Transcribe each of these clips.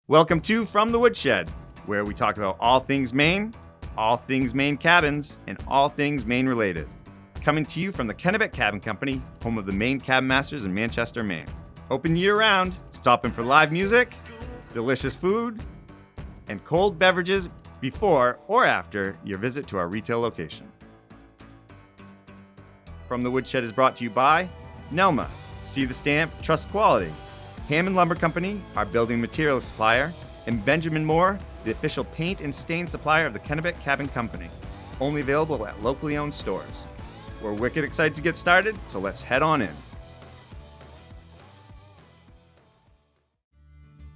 Welcome to From the Woodshed, where we talk about all things Maine, all things Maine cabins, and all things Maine related. Coming to you from the Kennebec Cabin Company, home of the Maine Cabin Masters in Manchester, Maine. Open year-round, stopping for live music, delicious food, and cold beverages before or after your visit to our retail location. From the Woodshed is brought to you by Nelma. See the stamp, trust quality. Hammond Lumber Company, our building materials supplier, and Benjamin Moore, the official paint and stain supplier of the Kennebec Cabin Company. Only available at locally owned stores. We're wicked excited to get started, so let's head on in.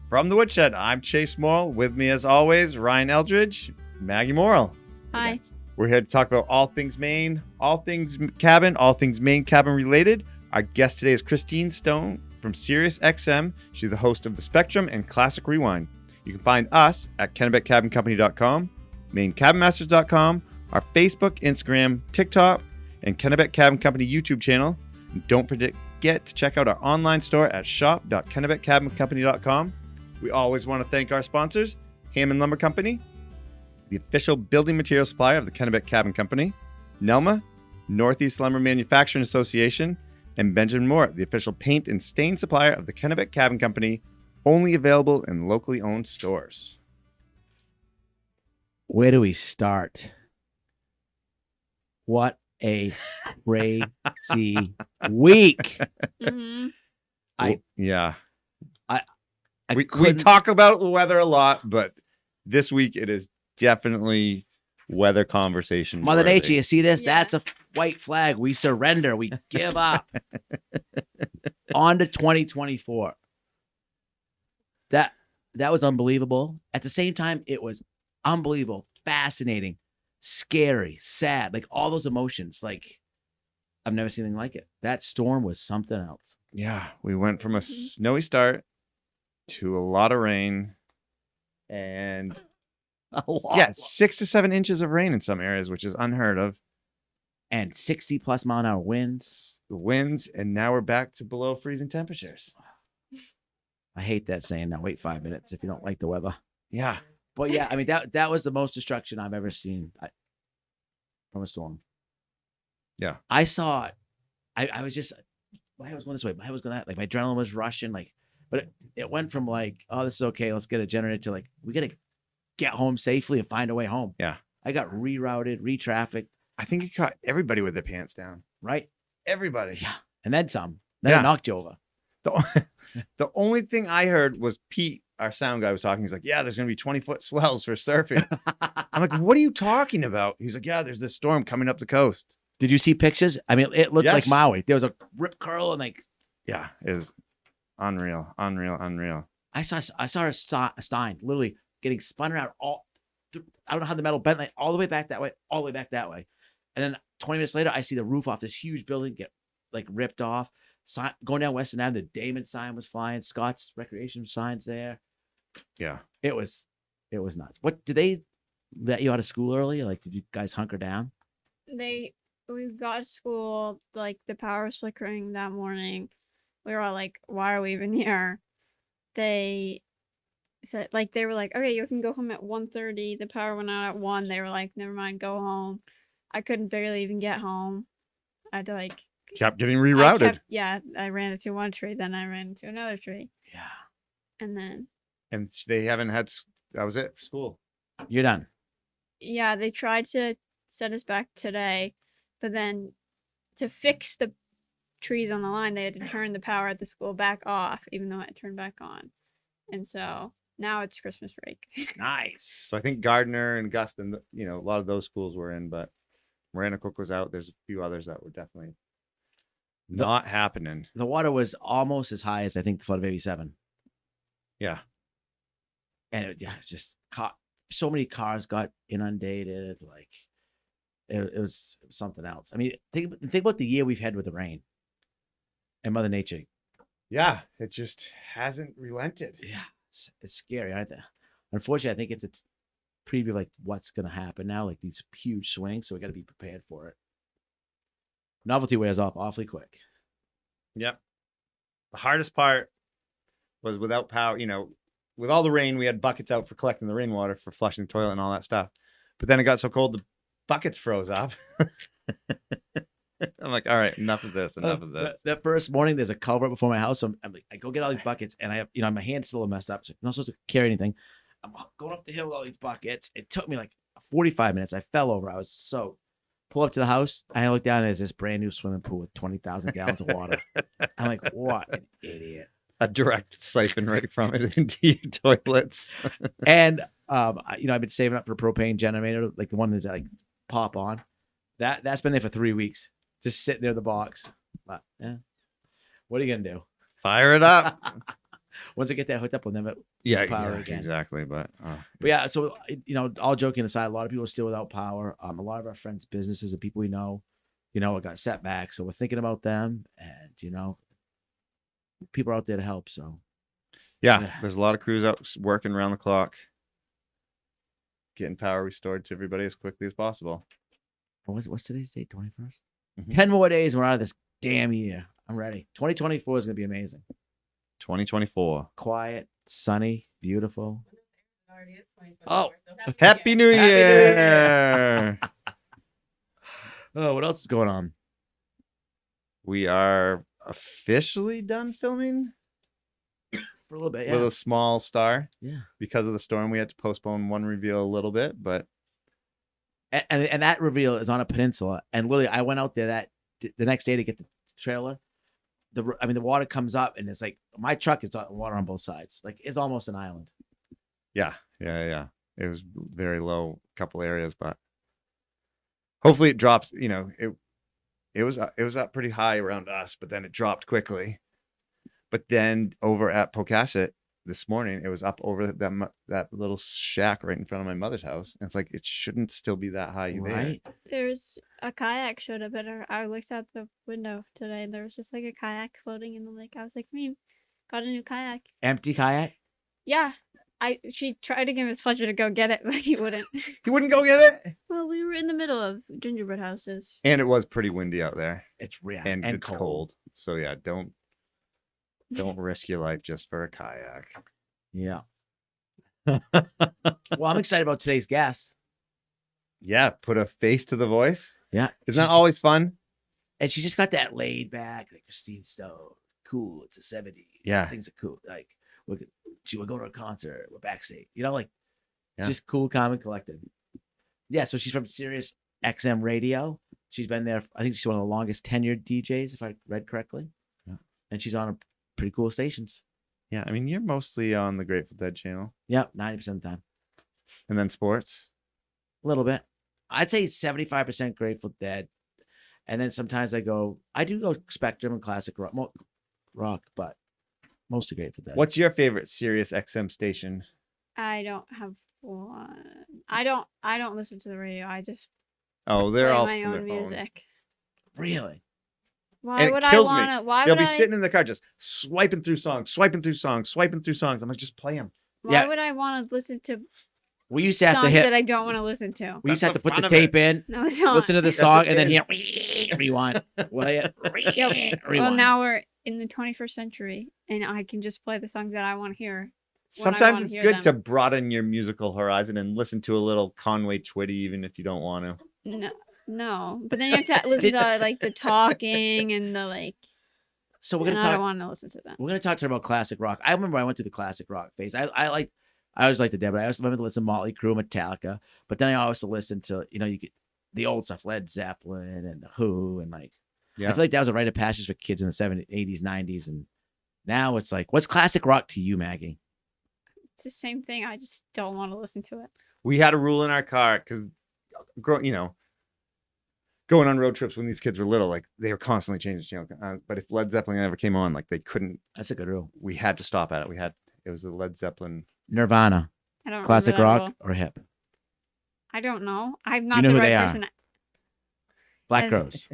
From the Woodshed, I'm Chase Morrill. With me, as always, Ryan Eldridge, Maggie Morrill. Hi. We're here to talk about all things Maine, all things cabin, all things Maine cabin related. Our guest today is Kristine Stone from Sirius XM. She's the host of The Spectrum and Classic Rewind. You can find us at KennebecCabinCompany.com, MaineCabinMasters.com, our Facebook, Instagram, TikTok, and Kennebec Cabin Company YouTube channel. And don't forget to check out our online store at shop.KennebecCabinCompany.com. We always want to thank our sponsors, Hammond Lumber Company, the official building material supplier of the Kennebec Cabin Company, Nelma, Northeast Lumber Manufacturing Association, and Benjamin Moore, the official paint and stain supplier of the Kennebec Cabin Company, only available in locally owned stores. Where do we start? What a crazy week. Mm-hmm. We talk about the weather a lot, but this week it is definitely weather conversation. Mother worthy. Nature, you see this? Yeah. That's a white flag. We surrender. We give up. On to 2024. That was unbelievable. At the same time, it was unbelievable, fascinating, scary, sad, like all those emotions. Like I've never seen anything like it. That storm was something else. Yeah, we went from a snowy start to a lot of rain, and 6 to 7 inches of rain in some areas, which is unheard of. And 60 plus mile an hour winds. The winds, and now we're back to below freezing temperatures. I hate that saying now. Wait 5 minutes if you don't like the weather. Yeah. But yeah, I mean, that was the most destruction I've ever seen from a storm. Yeah. I saw it. I was just, I was going this way. I was going that, like my adrenaline was rushing. Like, but it went from like, oh, this is okay, let's get a generator, to like, we got to get home safely and find a way home. Yeah. I got rerouted, re-trafficked. I think it caught everybody with their pants down. Right? Everybody. Yeah. And then some. Then it knocked you over. The only thing I heard was Pete, our sound guy, was talking. He's like, yeah, there's going to be 20-foot swells for surfing. I'm like, what are you talking about? He's like, yeah, there's this storm coming up the coast. Did you see pictures? I mean, it looked like Maui. There was a rip curl and like. Yeah, it was unreal. I saw a Stein literally getting spun around I don't know how the metal bent, like all the way back that way, all the way back that way. And then 20 minutes later, I see the roof off this huge building get like ripped off. Going down Western Ave, the Damon sign was flying. Scott's recreation signs there. Yeah. It was nuts. What, did they let you out of school early? Like, did you guys hunker down? We got to school, like the power was flickering that morning. We were all like, why are we even here? They said, like, they were like, okay, you can go home at 1:30. The power went out at 1. They were like, never mind, go home. I couldn't barely even get home. I had to like kept getting rerouted. I ran into one tree, then I ran into another tree. Yeah. And they haven't had, that was it for school. You're done. Yeah, they tried to send us back today, but then to fix the trees on the line, they had to turn the power at the school back off, even though it turned back on. And so now it's Christmas break. Nice. So I think Gardner and Guston, a lot of those schools were in, but Maranacook was out. There's a few others that were definitely not happening. The water was almost as high as I think the flood of '87. Yeah. And it just caught, so many cars got inundated. Like it was something else. I mean, think about the year we've had with the rain and Mother Nature. Yeah. It just hasn't relented. Yeah. It's scary. Unfortunately, I think it's a preview of like what's going to happen now, like these huge swings. So we got to be prepared for it. Novelty wears off awfully quick. Yep. The hardest part was without power, with all the rain, we had buckets out for collecting the rainwater for flushing the toilet and all that stuff. But then it got so cold, the buckets froze up. I'm like, all right, enough of this. That first morning, there's a culvert before my house. So I'm like, I go get all these buckets, and I have, my hand's still messed up. So I'm not supposed to carry anything. I'm going up the hill with all these buckets. It took me like 45 minutes. I fell over. I was soaked. Pull up to the house. I look down, and there's this brand new swimming pool with 20,000 gallons of water. I'm like, what an idiot. A direct siphon right from it into your toilets. And, I've been saving up for a propane generator, like the one that's like pop on. That's been there for 3 weeks. Just sitting there in the box. But, yeah. What are you going to do? Fire it up. Once I get that hooked up, we'll never power again. Exactly. But yeah, so, all joking aside, a lot of people are still without power. A lot of our friends' businesses and people we know, got setbacks. So we're thinking about them, and, people are out there to help. So, yeah, there's a lot of crews out working around the clock, getting power restored to everybody as quickly as possible. What's today's date? 21st? Mm-hmm. 10 more days and we're out of this damn year. I'm ready. 2024 is going to be amazing. 2024. Quiet, sunny, beautiful. Oh, Happy New Year. Oh, what else is going on? We are officially done filming For a little bit, yeah. with a small star. Yeah. Because of the storm, we had to postpone one reveal a little bit, but And that reveal is on a peninsula. And literally, I went out there the next day to get the trailer. The water comes up, and it's like my truck is water on both sides. Like it's almost an island. Yeah. It was very low, a couple areas, but hopefully it drops. It was up pretty high around us, but then it dropped quickly. But then over at Pocasset this morning, it was up over that little shack right in front of my mother's house. And it's like, it shouldn't still be that high Right. there. There's a kayak showed up I looked out the window today, and there was just like a kayak floating in the lake. I was like, got a new kayak. Empty kayak? Yeah. She tried to convince Fletcher to go get it, but he wouldn't. He wouldn't go get it? Well, we were in the middle of gingerbread houses. And it was pretty windy out there. It's real And it's cold. So yeah, don't risk your life just for a kayak. Yeah. Well, I'm excited about today's guest. Yeah, put a face to the voice. Yeah. Isn't that always fun? And she just got that laid back, like Kristine Stone. Cool. It's the 70s. Yeah. Things are cool. Like, we're going to a concert. We're backstage. Yeah. Just cool, calm, and collected. Yeah. So she's from Sirius XM Radio. She's been there. I think she's one of the longest tenured DJs, if I read correctly. Yeah. And she's on pretty cool stations. Yeah. I mean, you're mostly on the Grateful Dead channel. Yeah. 90% of the time. And then sports. A little bit. I'd say 75% Grateful Dead. And then sometimes I do go Spectrum and classic rock, but mostly Grateful Dead. What's your favorite Sirius XM station? I don't have one. I don't listen to the radio. I just Oh, they're play all my from own their phone. music. Really? Why And it would I kills me. want to? Why They'll would be I? sitting in the car just swiping through songs. I'm like, just play them. Why Yeah. would I want to listen to We used to have to songs hit. that I don't want to listen to? We used to have to That's put the the fun of tape in, No, it's not. listen to the Yes, song, it and then is. hear rewind. Play it. Yep. Well, Rewind. now we're in the 21st century, and I can just play the songs that I want to hear. when I Sometimes wanna it's hear good to them. broaden your musical horizon and listen to a little Conway Twitty, even if you don't want to. No, but then you have to listen to like the talking and the like. So we're And gonna I don't talk. want to listen to them. We're gonna talk to her about classic rock. I remember I went through the classic rock phase. I always liked the Dead, but I also remember to listen to Motley Crue, Metallica. But then I also listened to you get the old stuff, Led Zeppelin and the Who, and I feel like that was a rite of passage for kids in the 70s, 80s, 90s, and now it's like, what's classic rock to you, Maggie? It's the same thing. I just don't want to listen to it. We had a rule in our car because, going on road trips when these kids were little, like they were constantly changing channel. But if Led Zeppelin ever came on, like they couldn't. That's a good rule. We had to stop at it. It was the Led Zeppelin. Nirvana, I don't classic remember that rock rule. or hip? I don't know. I'm not know the who right they are. person. Black As- Crowes.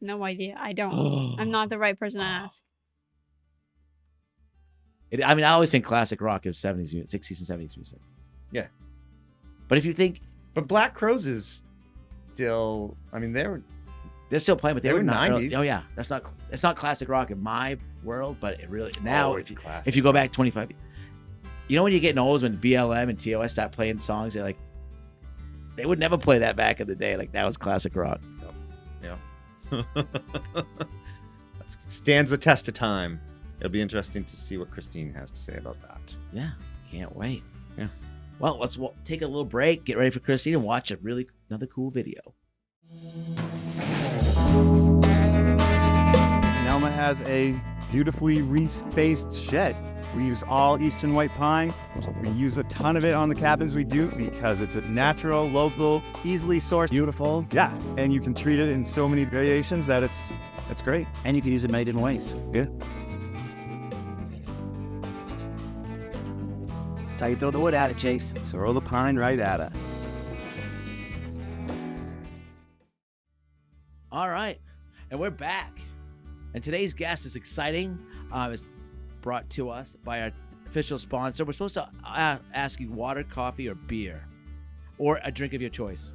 No idea. I don't. I'm not the right person to ask. I always think classic rock is 70s music, 60s and 70s music. Yeah. But if you think But Black Crowes is still. I mean, they're still playing, but they They were were not. 90s. Oh yeah, it's not classic rock in my world, but it really now. it's classic. If you go back 25, You know when you're getting old, when BLM and TOS start playing songs, they would never play that back in the day. Like, that was classic rock. Yeah. That stands the test of time. It'll be interesting to see what Kristine has to say about that. Yeah, can't wait. Yeah. Well, let's take a little break, get ready for Kristine, and watch another cool video. Nelma has a beautifully respaced shed. We use all eastern white pine. We use a ton of it on the cabins we do because it's a natural, local, easily sourced, beautiful. Yeah, and you can treat it in so many variations that it's great. And you can use it many different ways. Yeah. That's how you throw the wood at it, Chase. Throw the pine right at it. All right, and we're back. And today's guest is exciting. It's brought to us by our official sponsor. We're supposed to ask you water, coffee, or beer, or a drink of your choice.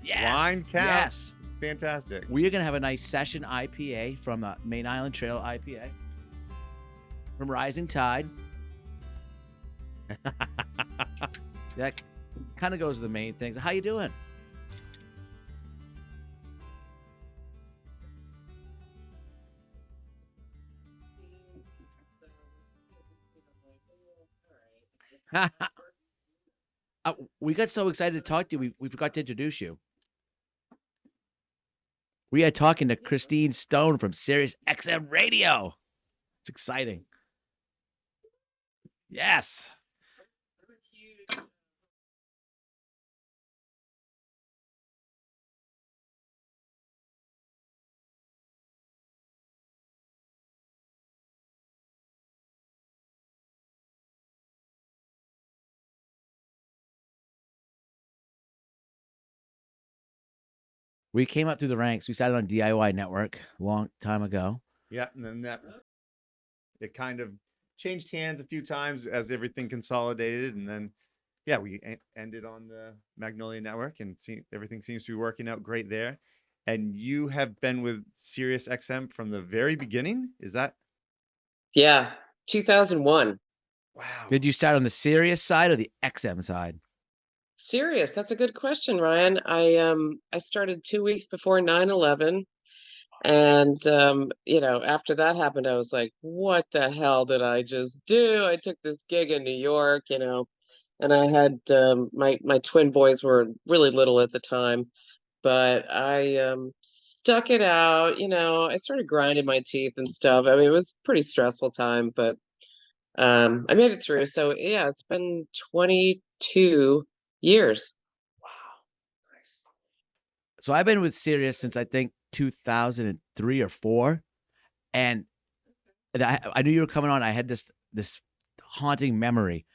Yes. Wine counts. Yes. Fantastic. We are going to have a nice session IPA from the Main Island Trail IPA from Rising Tide. That kind of goes to the main things. How you doing? We got so excited to talk to you, we forgot to introduce you. We are talking to Kristine Stone from Sirius XM Radio. It's exciting. Yes. We came up through the ranks. We started on DIY Network a long time ago. Yeah, and then it kind of changed hands a few times as everything consolidated, and then we ended on the Magnolia Network, and everything seems to be working out great there. And you have been with Sirius XM from the very beginning. Is that? Yeah, 2001. Wow. Did you start on the Sirius side or the XM side? Sirius, that's a good question, Ryan. I started 2 weeks before 9/11, and after that happened, I was like, what the hell did I just do? I took this gig in New York, and I had my twin boys were really little at the time, but I stuck it out. I started grinding my teeth and stuff. I mean, it was a pretty stressful time, but I made it through. So yeah, it's been 22 years. Wow. Nice. So I've been with Sirius since I think 2003 or 4. And I knew you were coming on. I had this haunting memory.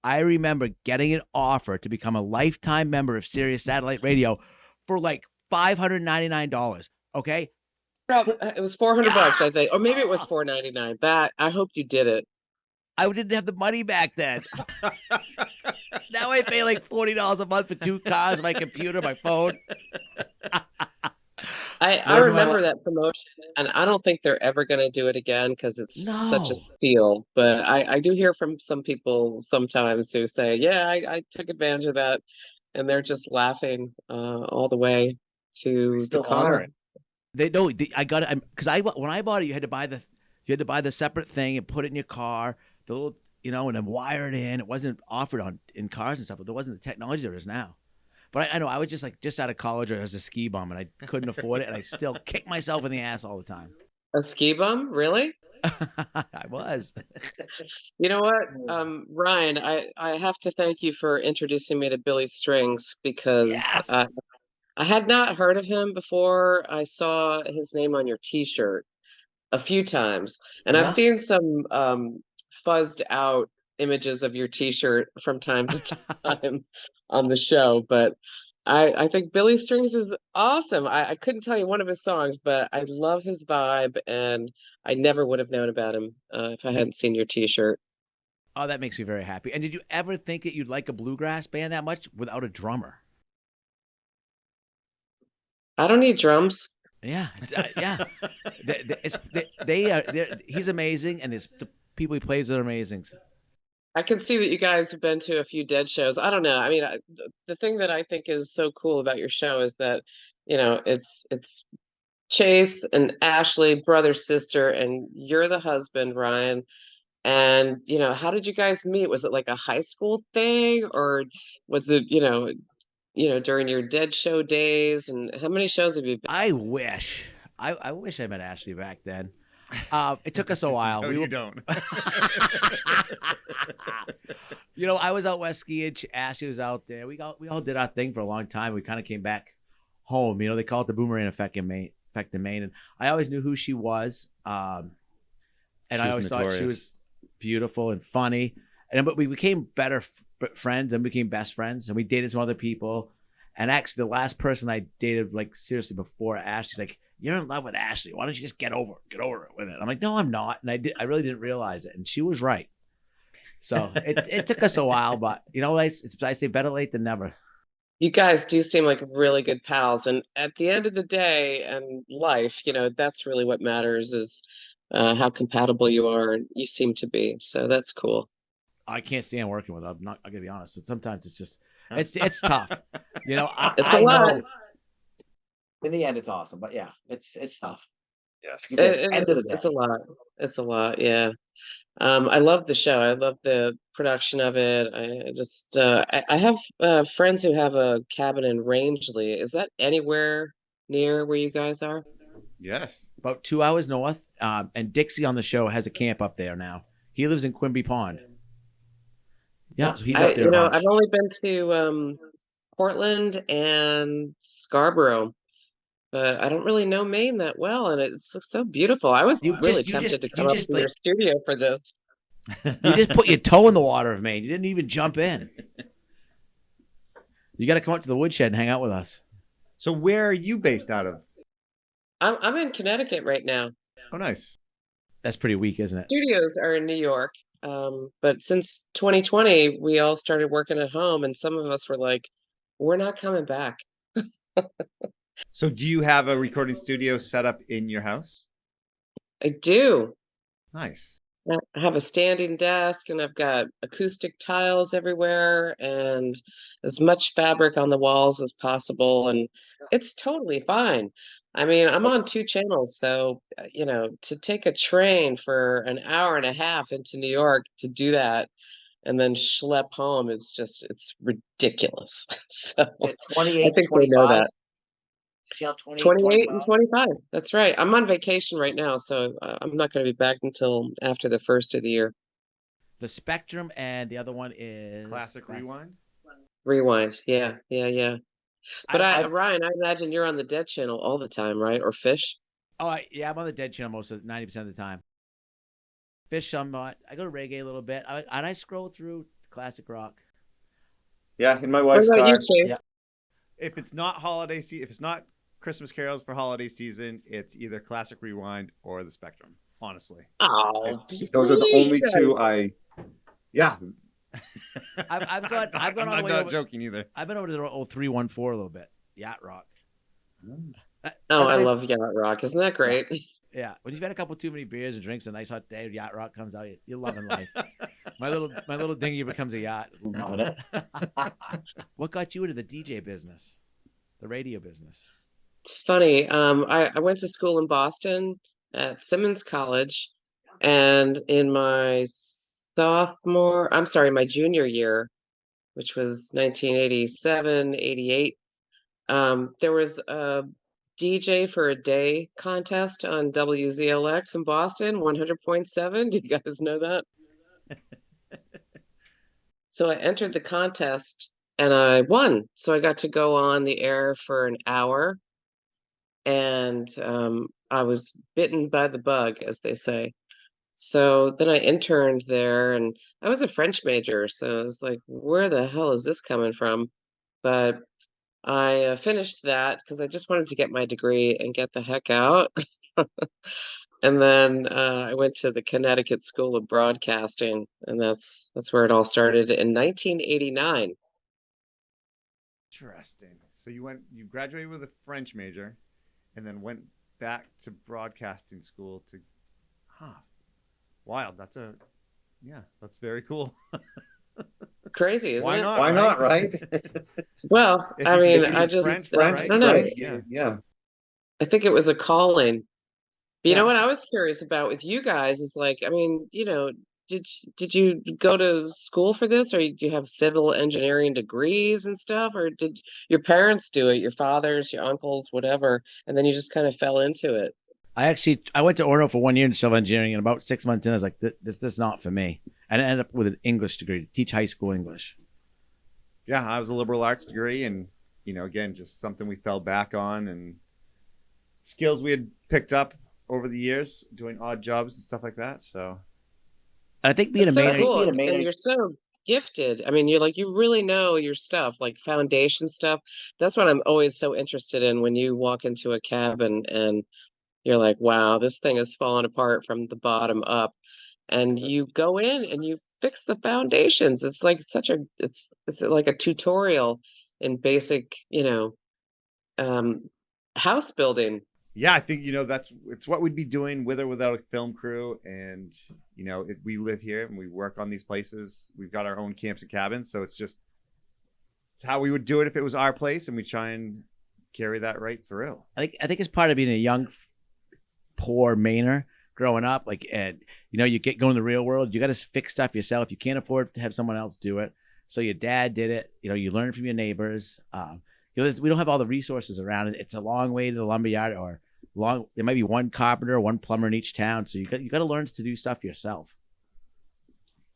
I remember getting an offer to become a lifetime member of Sirius Satellite Radio for like $599. Okay. It was $400, I think, or maybe it was $499. That I hope you did it. I didn't have the money back then. Now I pay like $40 a month for 2 cars, my computer, my phone. I remember that promotion, and I don't think they're ever going to do it again because it's such a steal. But I do hear from some people sometimes who say, yeah, I took advantage of that, and they're just laughing all the way to the car. I got it because when I bought it, you had to buy the separate thing and put it in your car, the little and then wire it in. It wasn't offered in cars and stuff, but there wasn't the technology there is now. But I know I was just out of college or as a ski bum, and I couldn't afford it, and I still kick myself in the ass all the time. A ski bum, really? I was. You know what, Ryan, I have to thank you for introducing me to Billy Strings because Yes! I had not heard of him before I saw his name on your T-shirt a few times, and I've seen some fuzzed out images of your T-shirt from time to time on the show, but I think Billy Strings is awesome. I couldn't tell you one of his songs, but I love his vibe, and I never would have known about him if I hadn't seen your T-shirt. Oh, that makes me very happy. And did you ever think that you'd like a bluegrass band that much without a drummer? I don't need drums. Yeah, yeah. He's amazing, and the people he plays with are amazing. I can see that you guys have been to a few Dead shows. I don't know. I mean, the thing that I think is so cool about your show is that, it's Chase and Ashley, brother, sister, and you're the husband, Ryan. And, how did you guys meet? Was it like a high school thing, or was it, during your Dead show days? And how many shows have you been? I wish. I wish I met Ashley back then. It took us a while. No, we you were, don't. I was out west skiing. Ashley was out there. We all did our thing for a long time. We kind of came back home. They call it the boomerang effect in Maine. And I always knew who she was. And I always thought she was beautiful and funny. But we became better friends and became best friends. And we dated some other people. And actually, the last person I dated, like seriously, before Ashley's like, "You're in love with Ashley. Why don't you just get over it with it?" I'm like, "No, I'm not." And I really didn't realize it. And she was right. So it took us a while, but I say better late than never. You guys do seem like really good pals. And at the end of the day and life, that's really what matters is how compatible you are. And you seem to be. So that's cool. I can't stand working with her. I'm gonna be honest. And sometimes it's just it's tough. It's a lot. know. In the end, it's awesome, but yeah, it's tough. Yes. Like you said, end of the It's day. a lot. It's a lot. Yeah. I love the show. I love the production of it. I have friends who have a cabin in Rangeley. Is that anywhere near where you guys are? Yes. About 2 hours north. And Dixie on the show has a camp up there now. He lives in Quimby Pond. Yeah, so he's up there. I've only been to Portland and Scarborough, but I don't really know Maine that well, and it looks so beautiful. I was really tempted to come up to your studio for this. You just put your toe in the water of Maine. You didn't even jump in. You got to come up to the Woodshed and hang out with us. So where are you based out of? I'm in Connecticut right now. Oh, nice. That's pretty weak, isn't it? Studios are in New York, but since 2020, we all started working at home, and some of us were like, "We're not coming back." So do you have a recording studio set up in your house? I do. Nice. I have a standing desk, and I've got acoustic tiles everywhere and as much fabric on the walls as possible, and it's totally fine. I mean, I'm on 2 channels, so, to take a train for an hour and a half into New York to do that and then schlep home it's ridiculous. So Is it I 28, think they know 25? that. Channel 28, 28 and 25? 25. That's right. I'm on vacation right now, so I'm not going to be back until after the first of the year. The Spectrum and the other one is Classic Rewind? Rewind. Yeah, yeah, yeah. But I Ryan, I imagine you're on the Dead channel all the time, right? Or Fish? I'm on the Dead channel 90% of the time. Fish, I'm not. I go to reggae a little bit. I scroll through classic rock. Yeah, in my What wife's about you, car. Chase? Yeah. If it's not holiday season, if it's not Christmas carols for holiday season, it's either Classic Rewind or the Spectrum. Honestly, Oh, those are the only please. two I. Yeah, I've gone all the way I'm not over. joking either. I've been over to the 0314 a little bit. Yacht rock. Oh, I love Yacht Rock. Isn't that great? Yeah, when you've had a couple too many beers and drinks, a nice hot day, Yacht Rock comes out. You're loving life. My little dinghy becomes a yacht. What got you into the DJ business, the radio business? It's funny. I went to school in Boston at Simmons College, and in my my junior year, which was 1987, 88, there was a DJ for a day contest on WZLX in Boston, 100.7. Do you guys know that? So I entered the contest and I won. So I got to go on the air for an hour, and I was bitten by the bug, as they say. So then I interned there, and I was a French major, so I was like, where the hell is this coming from? But I finished that because I just wanted to get my degree and get the heck out. And then I went to the Connecticut School of Broadcasting, and that's where it all started in 1989. Interesting. So you graduated with a French major, and then went back to broadcasting school to, wild. That's a Yeah, that's very cool. Crazy, isn't Why it? not? Why not, right? Well, If I you can mean, speak I just, French, I right? don't know. Yeah. Yeah. I think it was a calling. But you know Yeah. what I was curious about with you guys is like, I mean, did you go to school for this, or do you have civil engineering degrees and stuff, or did your parents do it, your fathers, your uncles, whatever, and then you just kind of fell into it? I went to Orno for 1 year in civil engineering, and about 6 months in, I was like, this is not for me. And I ended up with an English degree to teach high school English. Yeah, I was a liberal arts degree, and again, just something we fell back on, and skills we had picked up over the years doing odd jobs and stuff like that. So And I think being That's a so Mainer, cool, being a Mainer- and you're so gifted. I mean, you really know your stuff, like foundation stuff. That's what I'm always so interested in when you walk into a cabin and you're like, wow, this thing is falling apart from the bottom up. And you go in and you fix the foundations. It's like it's like a tutorial in basic, um, house building. yeah, I think it's what we'd be doing with or without a film crew, and we live here and we work on these places. We've got our own camps and cabins, so it's how we would do it if it was our place, and we try and carry that right through. I think it's part of being a young, poor Mainer growing up. Like, and you going to the real world, you got to fix stuff yourself. You can't afford to have someone else do it. So your dad did it. You learn from your neighbors. We don't have all the resources around it. It's a long way to the lumberyard, or there might be one carpenter or one plumber in each town. So you got to learn to do stuff yourself.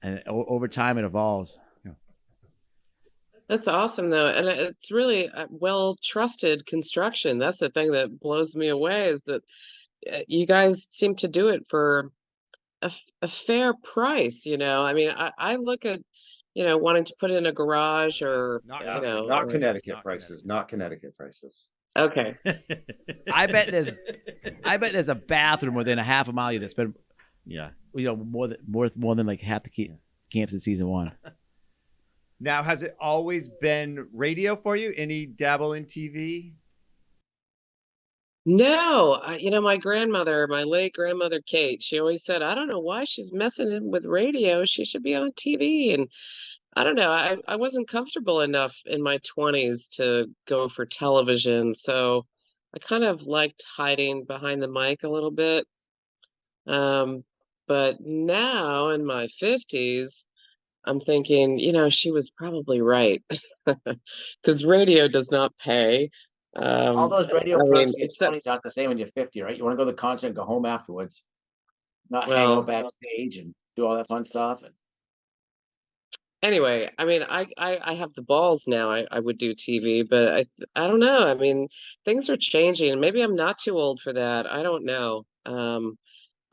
And over time, it evolves. That's awesome, though, and it's really well trusted construction. That's the thing that blows me away is that you guys seem to do it for a fair price. I mean, I look at wanting to put in a garage or Not or- Connecticut prices. Not Connecticut prices. Okay. I bet there's a bathroom within a half a mile that's been, more than like half the camps in season 1. Now, has it always been radio for you? Any dabble in TV? No, my grandmother, my late grandmother Kate, she always said, I don't know why she's messing with radio. She should be on TV. And I don't know, I wasn't comfortable enough in my 20s to go for television. So I kind of liked hiding behind the mic a little bit. But now in my 50s, I'm thinking, she was probably right. Because radio does not pay. All those radio I perks mean, in your except, 20s aren't the same when you're 50, right? You want to go to the concert and go home afterwards, not hang well, out backstage and do all that fun stuff. And anyway, I mean, I have the balls now. I would do TV, but I don't know. I mean, things are changing, and maybe I'm not too old for that. I don't know.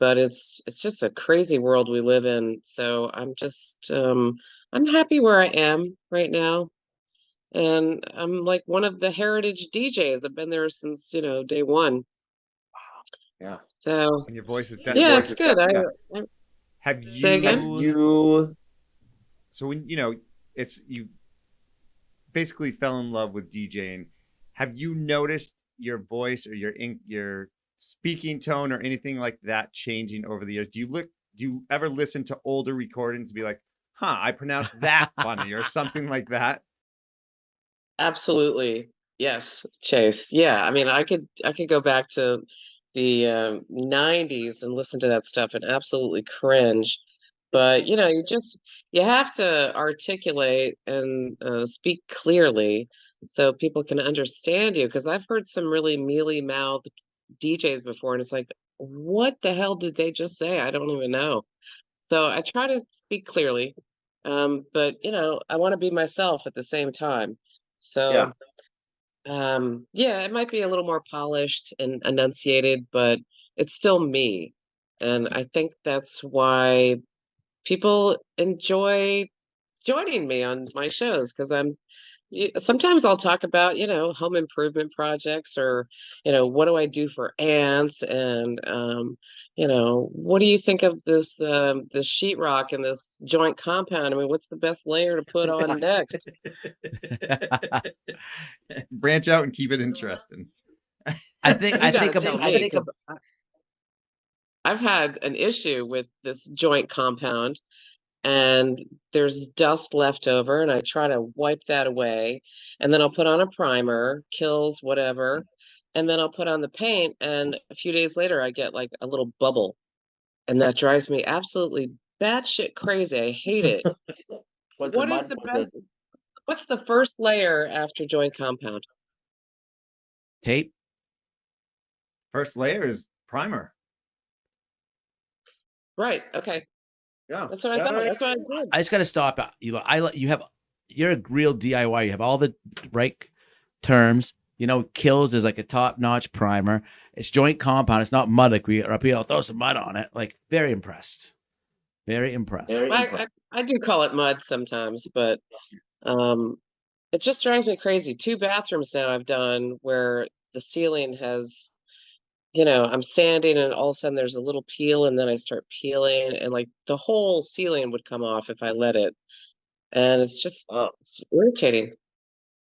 But it's just a crazy world we live in. So I'm happy where I am right now. And I'm like one of the heritage DJs. I've been there since, day one. Yeah. So And your voice is yeah, it's good. Yeah. Have Say again? You So when it's you basically fell in love with DJing. Have you noticed your voice or your speaking tone or anything like that changing over the years? Do you ever listen to older recordings and be like, huh, I pronounced that funny or something like that? Absolutely. Yes, Chase. Yeah, I mean, I could go back to the 90s and listen to that stuff and absolutely cringe. But you have to articulate and speak clearly so people can understand you. Because I've heard some really mealy-mouthed DJs before, and it's like, what the hell did they just say? I don't even know. So I try to speak clearly, but I want to be myself at the same time. Yeah. So yeah, it might be a little more polished and enunciated, but it's still me. And I think that's why people enjoy joining me on my shows because sometimes I'll talk about, home improvement projects or, what do I do for ants and, what do you think of this sheetrock and this joint compound? I mean, what's the best layer to put on next? Branch out and keep it interesting. I think You gotta about tell me, 'cause I've had an issue with this joint compound and there's dust left over, and I try to wipe that away, and then I'll put on a primer, kills whatever, and then I'll put on the paint, and a few days later I get like a little bubble, and that drives me absolutely batshit crazy. I hate it. Was What is the best? What's the first layer after joint compound? Tape. First layer is primer. Right. Okay. Yeah. That's what I thought. That's what I did. I just got to stop. You're a real DIY. You have all the right terms. You know, kills is like a top-notch primer. It's joint compound. It's not mud like we are up here. I'll throw some mud on it. Like, very impressed. Very impressed. I do call it mud sometimes, but it just drives me crazy. 2 bathrooms now I've done where the ceiling has, I'm sanding and all of a sudden there's a little peel and then I start peeling and like the whole ceiling would come off if I let it. And it's just it's irritating.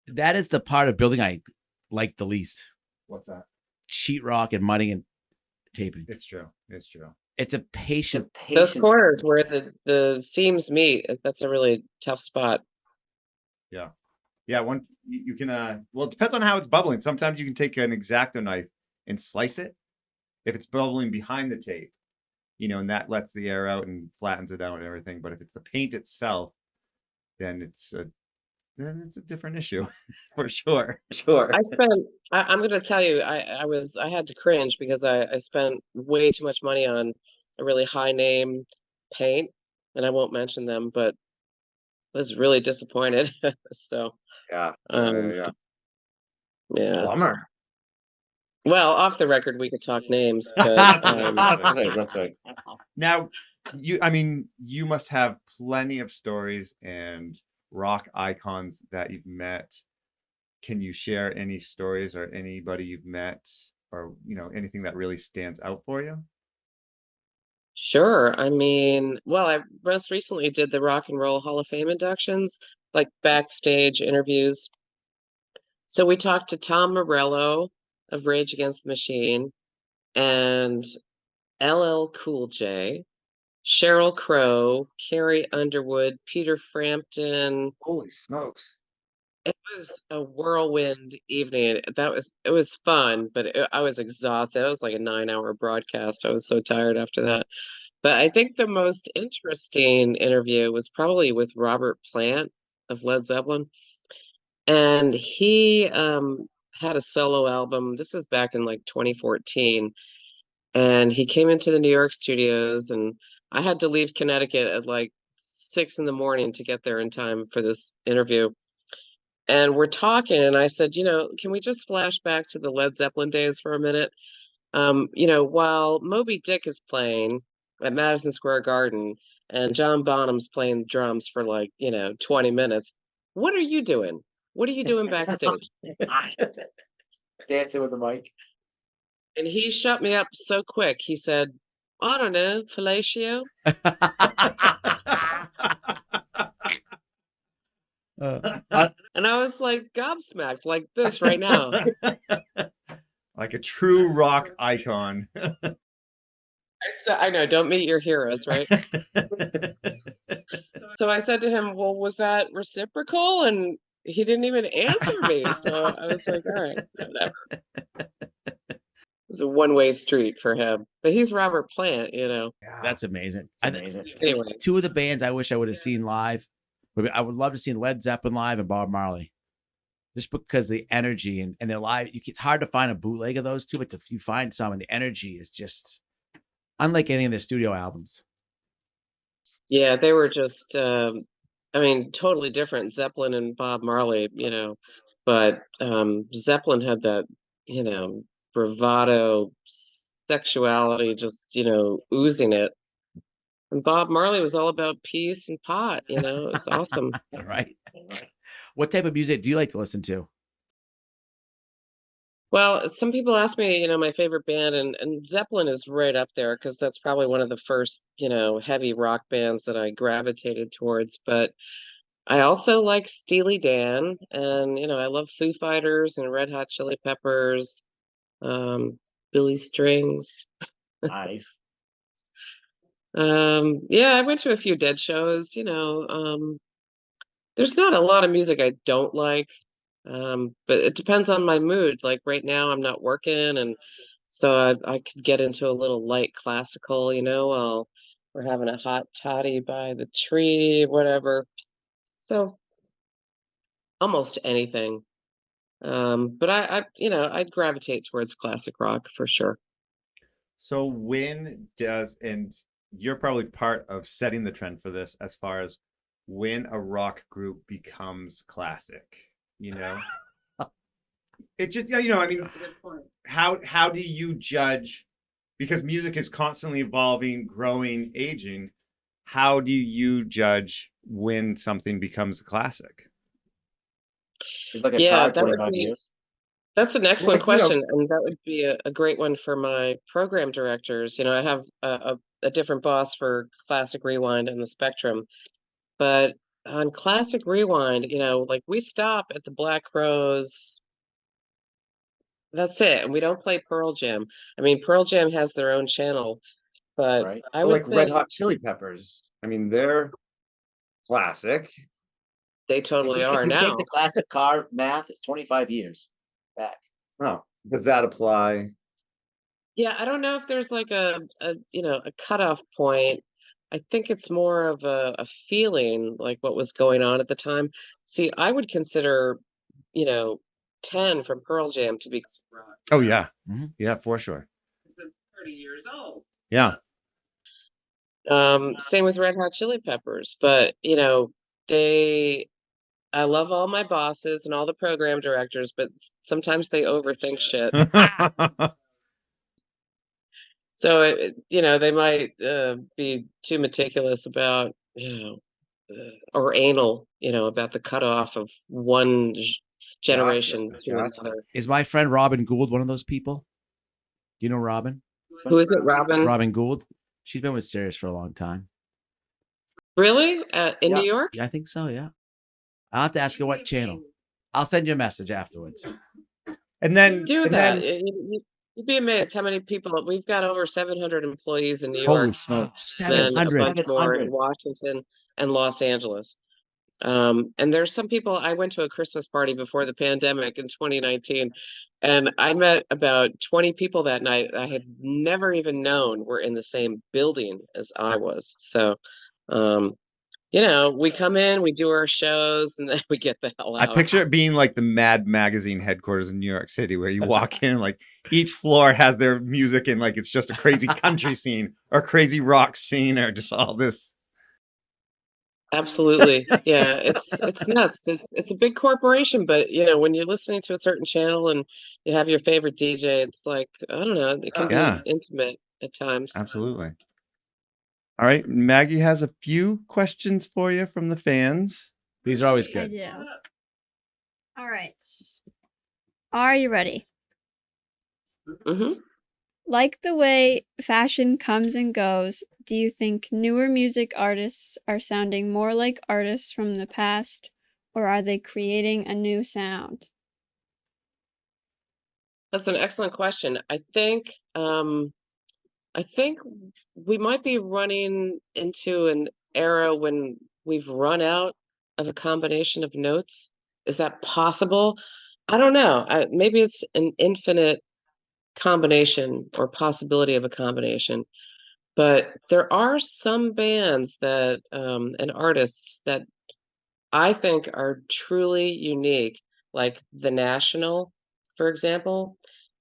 That is the part of building I like the least. What's that? Sheetrock and mudding and taping. It's true. It's true. It's a patient. Those corners where the seams meet, that's a really tough spot. Yeah. Yeah. One, you can, well, it depends on how it's bubbling. Sometimes you can take an X-Acto knife and slice it if it's bubbling behind the tape, and that lets the air out and flattens it out and everything. But if it's the paint itself, then it's a different issue for sure. Sure. I'm going to tell you, I had to cringe because I spent way too much money on a really high name paint, and I won't mention them, but I was really disappointed. So, Yeah. yeah. Bummer. Well, off the record, we could talk names, but That's right. Now, you must have plenty of stories and rock icons that you've met. Can you share any stories or anybody you've met or, anything that really stands out for you? Sure. Well, I most recently did the Rock and Roll Hall of Fame inductions, like backstage interviews. So we talked to Tom Morello of Rage Against the Machine and LL Cool J, Sheryl Crow, Carrie Underwood, Peter Frampton. Holy smokes. It was a whirlwind evening. It was fun, but I was exhausted. It was like a 9-hour broadcast. I was so tired after that. But I think the most interesting interview was probably with Robert Plant of Led Zeppelin. And he had a solo album. This was back in like 2014. And he came into the New York studios, and I had to leave Connecticut at like 6 a.m. to get there in time for this interview. And we're talking, and I said, can we just flash back to the Led Zeppelin days for a minute? While Moby Dick is playing at Madison Square Garden and John Bonham's playing drums for like, 20 minutes, what are you doing? What are you doing backstage? Dancing with the mic. And he shut me up so quick. He said, I don't know, fellatio. And I was like gobsmacked like this right now. Like a true rock icon. I know, don't meet your heroes, right? So I said to him, well, was that reciprocal? And he didn't even answer me. So I was like, all right, whatever. It was a one-way street for him. But he's Robert Plant, That's amazing. It's amazing. Anyway. 2 of the bands I wish I would have seen live. I would love to see Led Zeppelin live and Bob Marley. Just because the energy and they're live, it's hard to find a bootleg of those two, but if you find some, and the energy is just unlike any of their studio albums. Yeah, they were just, totally different. Zeppelin and Bob Marley, but Zeppelin had that, bravado, sexuality, just, oozing it. And Bob Marley was all about peace and pot, it was awesome. Right. What type of music do you like to listen to? Well, some people ask me, my favorite band, and Zeppelin is right up there because that's probably one of the first, heavy rock bands that I gravitated towards. But I also like Steely Dan, and, I love Foo Fighters and Red Hot Chili Peppers, Billy Strings. Nice. Yeah, I went to a few Dead shows, you know. There's not a lot of music I don't like. But it depends on my mood. Like right now I'm not working, and so I could get into a little light classical, you know, while we're having a hot toddy by the tree, whatever. So almost anything. But you know, I'd gravitate towards classic rock for sure. So when does, and you're probably part of setting the trend for this as far as when a rock group becomes classic, you know? It just, yeah, you know, I mean, how do you judge, because music is constantly evolving, growing, aging, how do you judge when something becomes a classic? It's like a Yeah, car, that would 25 be years. that's an excellent Like, you know, question, and that would be a great one for my program directors. You know, I have a different boss for Classic Rewind and the Spectrum, but on Classic Rewind, you know, like we stop at the Black Crowes. That's it, and we don't play Pearl Jam. I mean, Pearl Jam has their own channel, but Right. I But would like say Red Hot Chili Peppers. I mean, they're classic. they totally If are you take now. the classic car math, it's 25 years back. Oh, does that apply? Yeah, I don't know if there's like a you know a cutoff point. I think it's more of a feeling like what was going on at the time. See, I would consider, you know, 10 from Pearl Jam to be oh yeah, Mhm. yeah, for sure. Yeah. same with Red Hot Chili Peppers, but you know, they I love all my bosses and all the program directors, but sometimes they overthink shit. So you know, they might be too meticulous about, you know, or anal, you know, about the cutoff of one Gotcha. generation to Gotcha. another. Is my friend Robin Gould one of those people? Do you know Robin? Who is it, Robin? Robin Gould. She's been with Sirius for a long time. Really? In New Yeah. York? Yeah, I think so. Yeah. I'll have to ask her what channel. I'll send you a message afterwards. And then, Do and that. then, You'd be amazed how many people we've got. Over 700 employees in New Holy York, smokes. then a 700. bunch more in 700. Washington and Los Angeles. And there's some people. I went to a Christmas party before the pandemic in 2019, and I met about 20 people that night I had never even known were in the same building as I was. So, you know, we come in, we do our shows, and then we get the hell I out. picture it being like the Mad Magazine headquarters in New York City, where you walk in, like each floor has their music, and like it's just a crazy country scene or crazy rock scene or just all this. Absolutely. Yeah, it's nuts. It's a big corporation, but you know, when you're listening to a certain channel and you have your favorite DJ, it's like, I don't know, it can Yeah. be intimate at times. Absolutely. All right, Maggie has a few questions for you from the fans. These are always I good. do. All right. Are you ready? Hmm. Like the way fashion comes and goes, do you think newer music artists are sounding more like artists from the past, or are they creating a new sound? That's an excellent question. I think we might be running into an era when we've run out of a combination of notes. Is that possible? I don't know. Maybe it's an infinite combination or possibility of a combination. But there are some bands that and artists that I think are truly unique, like The National, for example.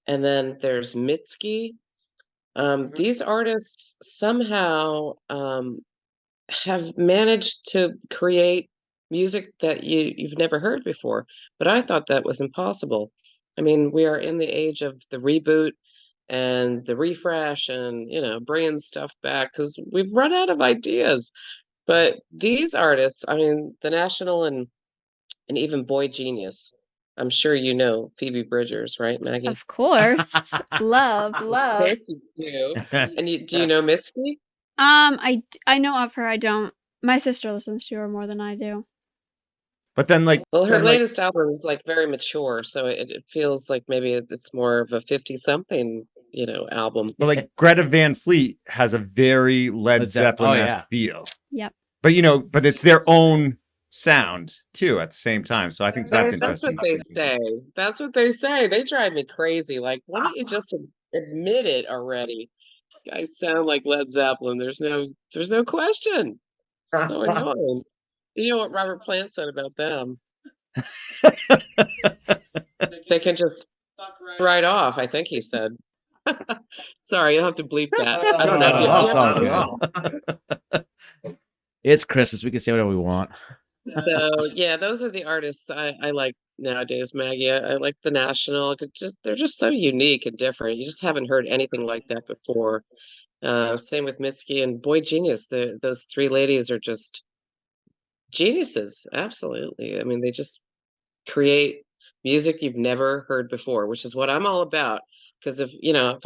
And then there's Mitski. These artists somehow have managed to create music that you've never heard before. But I thought that was impossible. I mean, we are in the age of the reboot and the refresh and, you know, bringing stuff back because we've run out of ideas. But these artists, I mean, The National and even Boy Genius. I'm sure you know Phoebe Bridgers, right, Maggie? Of course. Love, Of love. course you do. And do you know Mitski? I know of her. I don't. My sister listens to her more than I do. But then, like, Well, her latest album is like very mature, so it feels like maybe it's more of a 50-something album. But like Greta Van Fleet has a very Led Zeppelin-esque feel. Yep. But but it's their own sound too at the same time. So I think that's That's interesting. what they say. That's what they say. They drive me crazy. Like, why don't you just admit it already? These guys sound like Led Zeppelin. There's no question. So annoying. You know what Robert Plant said about them? They can just right off, I think he said. Sorry, you'll have to bleep that. I don't know. That's all good. It's Christmas. We can say whatever we want. So yeah, those are the artists I like nowadays, Maggie. I like the National, 'cause they're just so unique and different. You just haven't heard anything like that before. Same with Mitski and Boy Genius. Those three ladies are just geniuses. Absolutely. I mean, they just create music you've never heard before, which is what I'm all about. Because if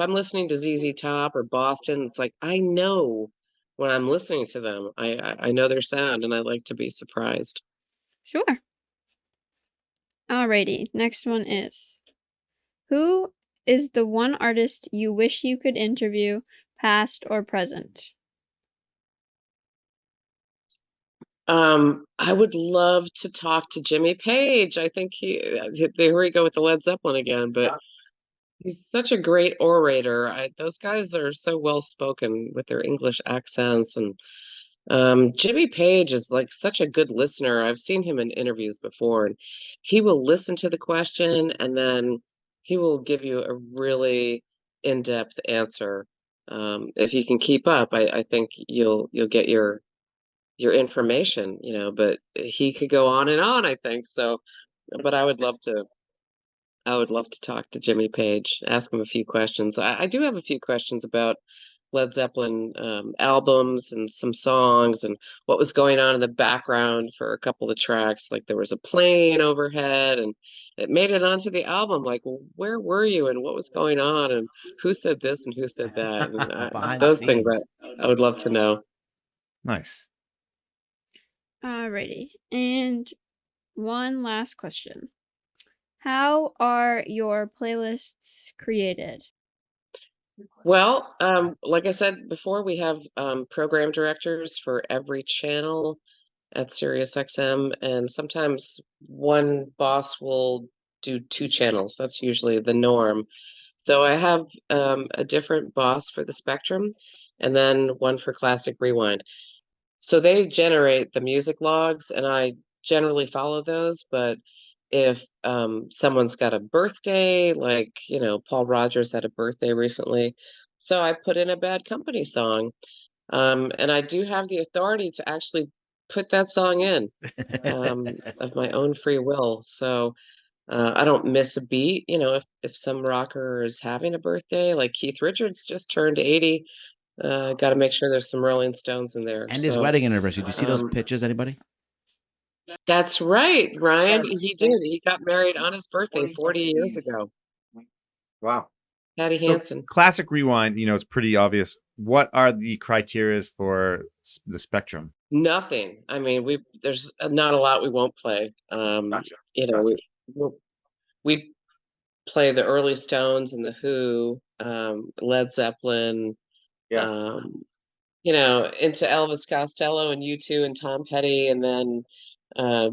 I'm listening to ZZ Top or Boston, it's like I know when I'm listening to them. I know their sound, and I like to be surprised. Sure. Alrighty, next one is, who is the one artist you wish you could interview, past or present? I would love to talk to Jimmy Page. I think there we go with the Led Zeppelin again, but he's such a great orator. Those guys are so well spoken with their English accents, and Jimmy Page is like such a good listener. I've seen him in interviews before, and he will listen to the question and then he will give you a really in-depth answer. If you can keep up, I think you'll get your information, but he could go on and on, I think so. But I would love to talk to Jimmy Page, ask him a few questions. I do have a few questions about Led Zeppelin albums and some songs and what was going on in the background for a couple of tracks. Like there was a plane overhead and it made it onto the album. Like, well, where were you and what was going on and who said this and who said that? And those things that I would love to know. Nice. Alrighty, and one last question. How are your playlists created? Well, like I said before, we have program directors for every channel at SiriusXM, and sometimes one boss will do two channels. That's usually the norm. So I have a different boss for the Spectrum, and then one for Classic Rewind. So they generate the music logs, and I generally follow those. But if someone's got a birthday, like, Paul Rogers had a birthday recently, so I put in a Bad Company song. And I do have the authority to actually put that song in of my own free will. So I don't miss a beat. If some rocker is having a birthday, like Keith Richards just turned 80, got to make sure there's some Rolling Stones in there. And his wedding anniversary. Do you see those pictures, anybody? That's right, Ryan. He did. He got married on his birthday 40 years ago. Wow. Patty Hansen. Classic Rewind, it's pretty obvious. What are the criteria for the Spectrum? Nothing. I mean, there's not a lot we won't play. Gotcha. We play the early Stones and the Who, Led Zeppelin, Yeah. into Elvis Costello and U2 and Tom Petty, and then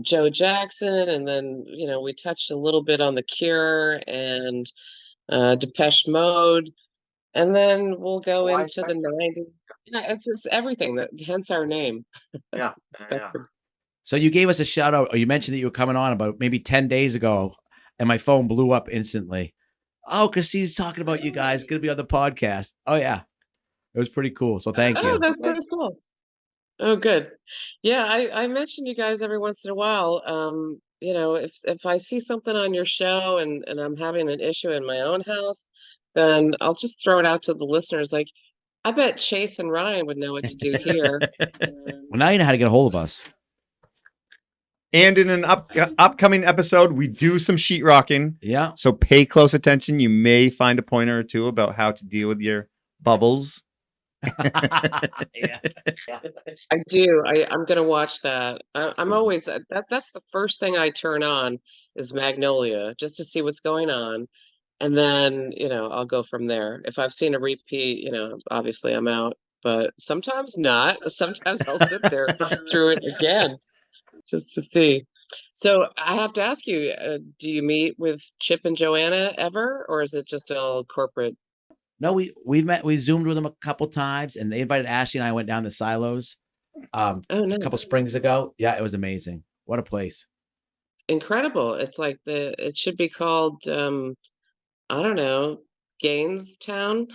Joe Jackson, and then we touched a little bit on The Cure and Depeche Mode, and then we'll go Why into the Spectrum? 90s. It's everything, hence our name. Yeah. Spectrum. So you gave us a shout out, or you mentioned that you were coming on about maybe 10 days ago, and my phone blew up instantly. Oh, Kristine's talking about you guys. Going to be on the podcast. Oh, yeah. It was pretty cool. So thank you. Oh, that's so cool. Oh, good. Yeah, I mention you guys every once in a while. If I see something on your show and I'm having an issue in my own house, then I'll just throw it out to the listeners. Like, I bet Chase and Ryan would know what to do here. Well, now you know how to get a hold of us. And in an upcoming episode, we do some sheetrocking. Yeah. So pay close attention. You may find a pointer or two about how to deal with your bubbles. Yeah. I do. I'm gonna watch that. I'm always that's the first thing I turn on is Magnolia, just to see what's going on. and then, I'll go from there. If I've seen a repeat, obviously I'm out, but sometimes not. Sometimes I'll sit there through it again just to see. So I have to ask you, do you meet with Chip and Joanna ever, or is it just all corporate? No, we zoomed with them a couple times, and they invited Ashley and I went down to Silos Oh, a nice. couple springs ago. Yeah, it was amazing. What a place. Incredible. It's like it should be called, I don't know, Gainstown.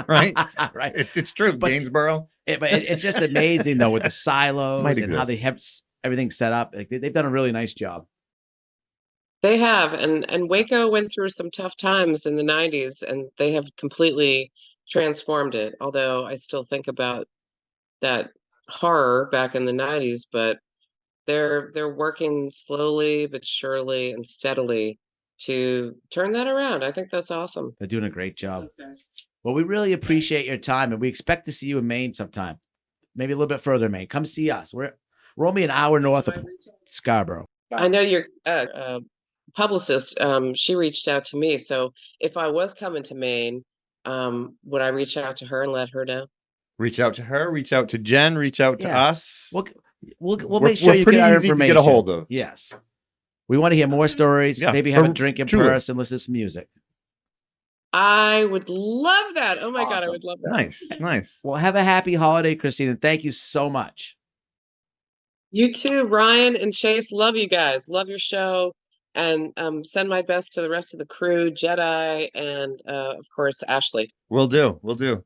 Right? Right. It's true. But- Gainsborough. It's just amazing though with the silos Might and how exist. they have everything set up. Like they've done a really nice job. They have, and Waco went through some tough times in the 90s, and they have completely transformed it. Although I still think about that horror back in the 90s, but they're working slowly but surely and steadily to turn that around. I think that's awesome. They're doing a great job. Well, we really appreciate your time, and we expect to see you in Maine sometime. Maybe a little bit further in Maine. Come see us. We're only an hour north of Scarborough. I know your publicist, she reached out to me. So if I was coming to Maine, would I reach out to her and let her know? Reach out to her. Reach out to Jen. Reach out to Yeah. us. We'll We're- make sure we're you pretty get our easy to get a information. hold of. Yes. We want to hear more stories. Yeah, Maybe have a for- drink in truly. person, listen to some music. I would love that. Oh my God, I Awesome. would love that. Nice. Nice. Well, have a happy holiday, Kristine, and thank you so much. You too, Ryan and Chase. Love you guys. Love your show. And send my best to the rest of the crew, Jedi, and of course, Ashley. We'll do. We'll do.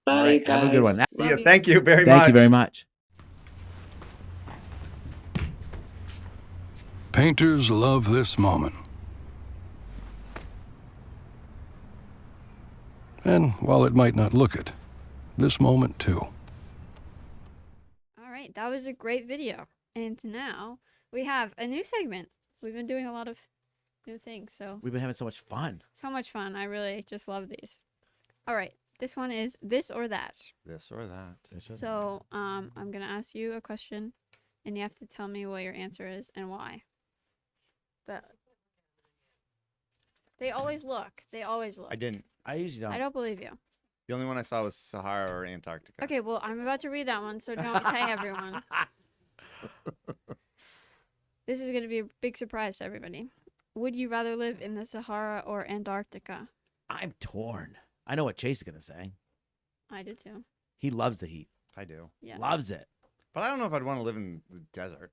Bye, All right, you guys. have a good one. See Love you. you. Thank you very much. Thank you very much. Painters love this moment. And while it might not look it, this moment too. All right, that was a great video. And now we have a new segment. We've been doing a lot of new things, so We've been having so much fun. so much fun. I really just love these. All right, this one is this or that. This or that. So, I'm gonna ask you a question, and you have to tell me what your answer is and why. But they always look. They always look. I didn't. I usually I don't. don't believe you. The only one I saw was Sahara or Antarctica. Okay, well, I'm about to read that one, so don't say everyone. This is gonna be a big surprise to everybody. Would you rather live in the Sahara or Antarctica? I'm torn. I know what Chase is going to say. I do too. He loves the heat. I do. Yeah. Loves it. But I don't know if I'd want to live in the desert.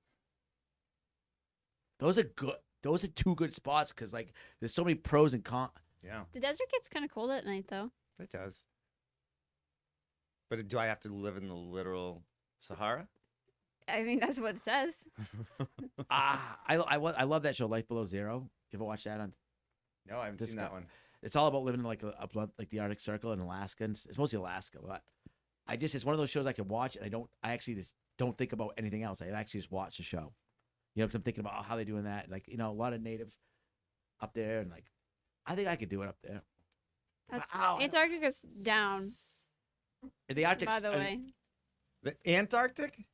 Those are good. Those are two good spots because, like, there's so many pros and cons. Yeah, The desert gets kind of cold at night, though. it does. But do I have to live in the literal Sahara? I mean, that's what it says. I love that show, Life Below Zero. You ever watch that on? No, I haven't This seen guy- that one. It's all about living in like like the Arctic Circle in Alaska. And it's mostly Alaska, but it's one of those shows I can watch and I actually just don't think about anything else. I actually just watch the show. You know, 'cause I'm thinking about how they're doing that. Like, a lot of native up there, and like, I think I could do it up there. That's Ow, I- Antarctica's down, In the Arctic, by the way. The Antarctic?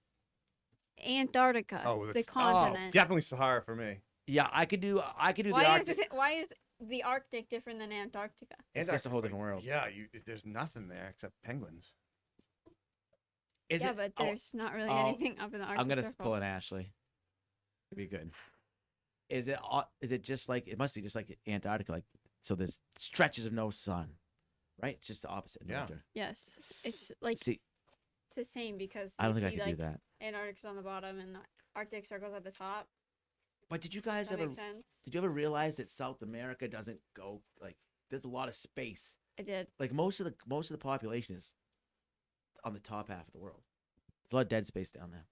Antarctica, Oh, the that's- continent. Definitely Sahara for me. yeah, I could do the Why Arctic. why is the Arctic different than Antarctica? It's just a whole different world. Yeah, there's nothing there except penguins. Is Yeah, it? but Oh, there's not really oh, anything up in the Arctic I'm gonna Circle. pull an Ashley. It'd be good. Is it just like it must be just like Antarctica, like so there's stretches of no sun, right? It's just the opposite. In the Yeah. winter. Yes, it's like See, it's the same because I don't you think I see, could do like, that. Antarctic's on the bottom and the Arctic Circle's at the top. But did you Does guys that ever make sense? did you ever realize that South America doesn't go like there's a lot of space. I did. Like most of the population is on the top half of the world. There's a lot of dead space down there.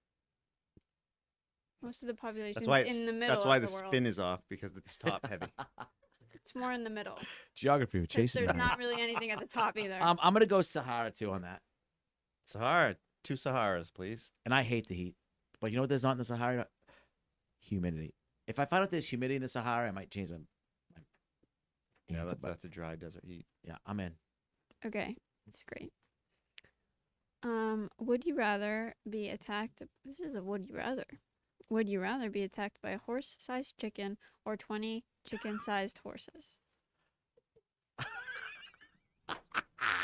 Most of the population That's why in the middle. That's why of the the world. spin is off because it's top heavy. It's more in the middle. Geography with 'Cause there's not really anything at the top either. I'm gonna go Sahara too on that. Sahara, 2 Saharas, please. And I hate the heat. But you know what there's not in the Sahara? Humidity. If I find out there's humidity in the Sahara, I might change my Yeah, answer, but that's a dry desert heat. yeah, I'm in. Okay, that's great. Would you rather be attacked? This is a would you rather. Would you rather be attacked by a horse-sized chicken or 20 chicken-sized horses?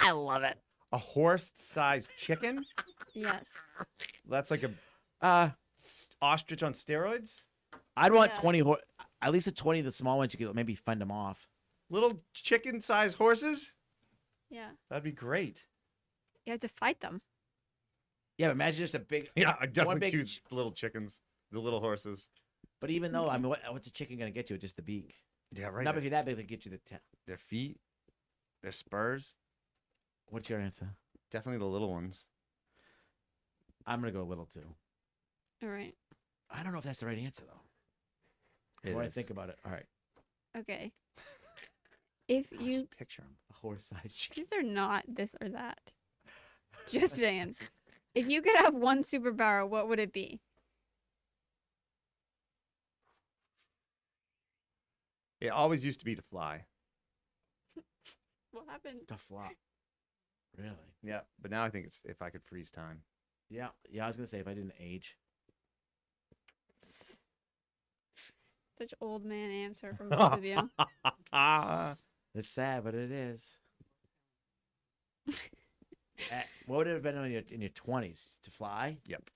I love it. A horse-sized chicken? Yes. That's like a ostrich on steroids? I'd want Yeah. 20 at least a 20 of the small ones. You could maybe fend them off. Little chicken-sized horses? Yeah. That'd be great. You have to fight them. Yeah, but imagine just a big. Yeah, I definitely big choose little chickens, the little horses. But even though, I mean, what's a chicken gonna get you? Just the beak. Yeah, right. Not if you're that big, they get you the. Their feet, their spurs. What's your answer? Definitely the little ones. I'm gonna go a little too. All right. I don't know if that's the right answer though. It When I is. think about it, all right. Okay. If Gosh, you picture them. A horse-sized chicken. these are not this or that. Just saying. If you could have one superpower, what would it be? It always used to be to fly. What happened? To flop. Really? Yeah, but now I think it's if I could freeze time. Yeah. Yeah. I was gonna say if I didn't age. Such old man answer from both of you. It's sad, but it is. What would it have been in your 20s to fly? Yep.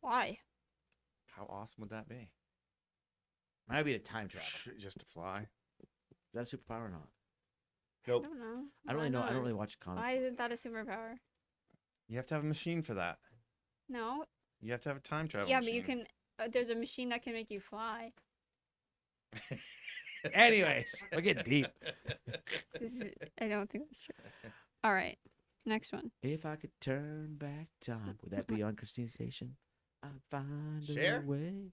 Why? How awesome would that be? Might be a time travel. Just to fly. Is that a superpower or not? I Nope. don't know. I don't really know. I don't really watch comics. Why isn't that a superpower? You have to have a machine for that. No. You have to have a time travel. Yeah, but you machine. can. There's a machine that can make you fly. Anyways, we're getting deep. I don't think that's true. All right. Next one. If I could turn back time, would that be on Kristine's station? I'd find Cher? a way.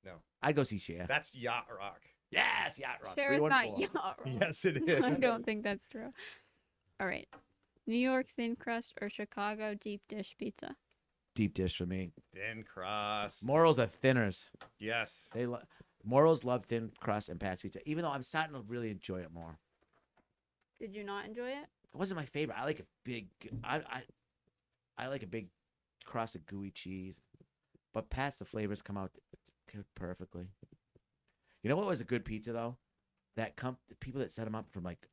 No. I'd go see Cher. That's yacht rock. Yes, Yacht Rock. Sure, it's not 314. yacht rock. Yes, it is. I don't think that's true. All right. New York thin crust or Chicago deep dish pizza? Deep dish for me. Thin crust. Morals are thinners. Yes. Morals love thin crust and Pat's pizza. Even though I'm starting to really enjoy it more. Did you not enjoy it? It wasn't my favorite. I like a big. I like a big crust of gooey cheese, but Pat's the flavors come out perfectly. You know what was a good pizza though? The people that set them up from like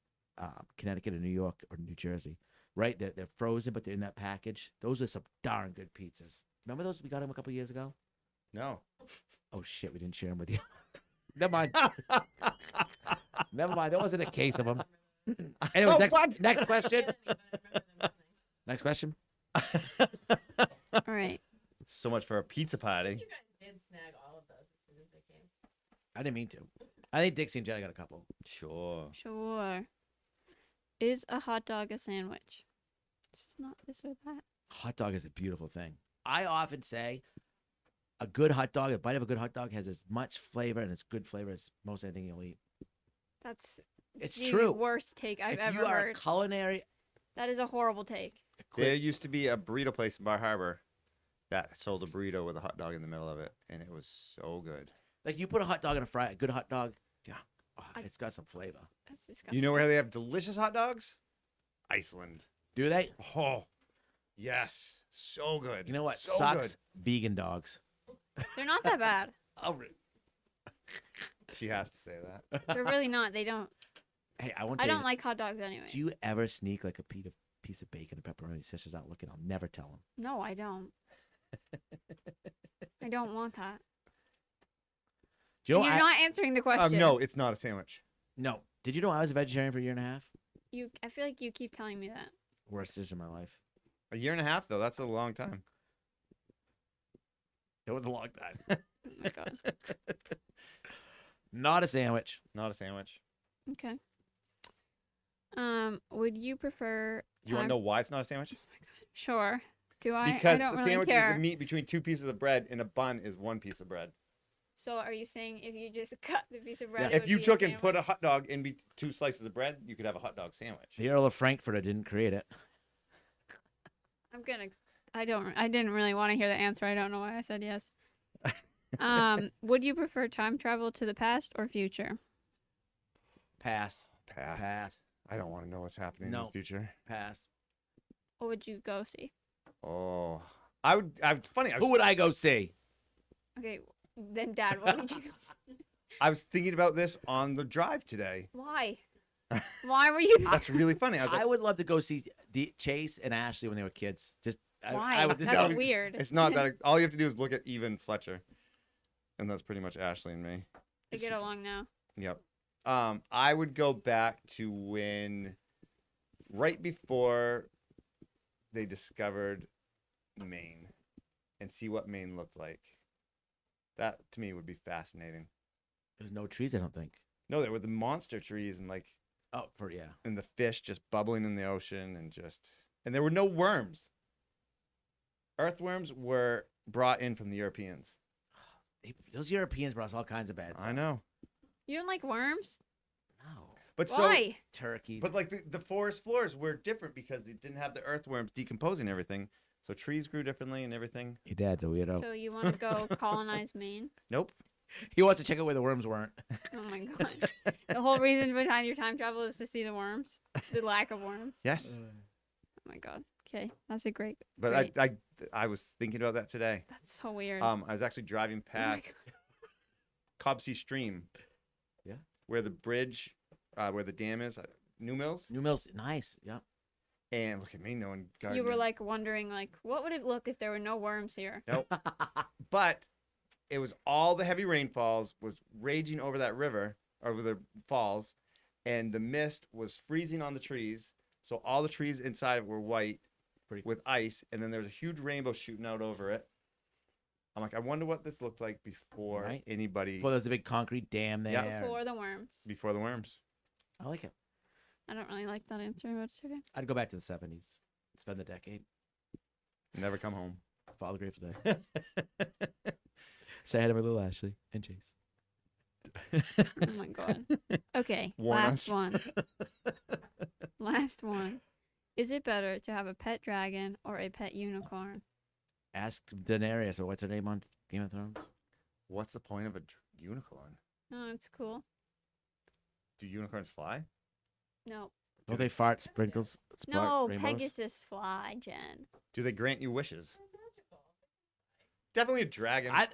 Connecticut or New York or New Jersey, right? They're frozen, but they're in that package. Those are some darn good pizzas. Remember those we got them a couple years ago? No. Oh shit, we didn't share them with you. Never mind. Never mind. There wasn't a case of them. Anyway, next question. Next question. All right. So much for a pizza party. I didn't mean to. I think Dixie and Jenna got a couple. Sure. Sure. Is a hot dog a sandwich? It's not this or that. Hot dog is a beautiful thing. I often say a good hot dog, a bite of a good hot dog has as much flavor and as good flavor as most anything you'll eat. That's It's the true. worst take I've If ever you are heard. a culinary, That is a horrible take. There used to be a burrito place in Bar Harbor that sold a burrito with a hot dog in the middle of it, and it was so good. like you put a hot dog in a fry, a good hot dog, yeah, I- it's got some flavor. That's disgusting. You know where they have delicious hot dogs? Iceland. Do they? Oh, yes. So good. You know what? So Sucks. Vegan dogs. They're not that bad. good. She has to say that. They're really not. They don't. Hey, I want I to. don't like hot dogs anyway. Do you ever sneak like a piece of bacon and pepperoni? Sister's out looking. I'll never tell them. No, I don't. I don't want that. Do you know? You're not answering the question. No, it's not a sandwich. No. Did you know I was a vegetarian for a year and a half? I feel like you keep telling me that. Worst decision of my life. A year and a half, though. That's a long time. It was a long time. Oh my god. Not a sandwich. Not a sandwich. Okay. Would you prefer? Do you want to know why it's not a sandwich? Sure. Do I? Because I don't the really sandwich care. is the meat between two pieces of bread, and a bun is one piece of bread. So are you saying if you just cut the piece of bread? it If would you be took a and put a sandwich? hot dog in two slices of bread, you could have a hot dog sandwich. The Earl of Frankfurt didn't create it. I didn't really want to hear the answer. I don't know why I said yes. Would you prefer time travel to the past or future? Pass. Pass. Pass. I don't want to know what's happening in No. the future. Pass. What would you go see? Oh, I would. It's funny. Who would I go see? Okay, then Dad, what would you go see? I was thinking about this on the drive today. Why? Why were you? That's really funny. I was like, I would love to go see Chase and Ashley when they were kids. Just Why? I would. That's weird. it's not that. All you have to do is look at Eva and Fletcher, and that's pretty much Ashley and me. They get along now. Yep. I would go back to when, right before they discovered Maine, and see what Maine looked like. That to me would be fascinating. There's no trees, I don't think. No, there were the monster trees and and the fish just bubbling in the ocean and there were no worms. Earthworms were brought in from the Europeans. Those Europeans brought us all kinds of bad stuff. I know. You don't like worms? No. But Why? Turkey. But like the forest floors were different because they didn't have the earthworms decomposing everything. So trees grew differently and everything. Your dad's a weirdo. So you want to go colonize Maine? Nope. He wants to check out where the worms weren't. Oh my god. The whole reason behind your time travel is to see the worms. The lack of worms. Yes. Oh my god. Okay. That's a great. But great. I was thinking about that today. That's so weird. I was actually driving past Cobsey Stream. Yeah. Where the bridge, where the dam is, New Mills. New Mills, nice. Yeah. And look at me, no one. You were like wondering, like, what would it look if there were no worms here? Nope. But it was all the heavy rainfalls was raging over that river, over the falls, and the mist was freezing on the trees. So all the trees inside were white with ice, and then there was a huge rainbow shooting out over it. I'm like, I wonder what this looked like before anybody. Well, there's a big concrete dam there. Yeah. Before the worms. Before the worms. I like it. I don't really like that answer, but it's okay. I'd go back to the 70s. Spend the decade. Never come home. Follow the Grateful Dead. Say hi to my little Ashley and Chase. Oh my god. Okay, Warn last us. one. Last one. Is it better to have a pet dragon or a pet unicorn? Ask Daenerys, or what's her name on Game of Thrones? What's the point of a unicorn? Oh, it's cool. Do unicorns fly? No. Don't they fart sprinkles? No, rainbows? Pegasus fly, Jen. Do they grant you wishes? Definitely a dragon. I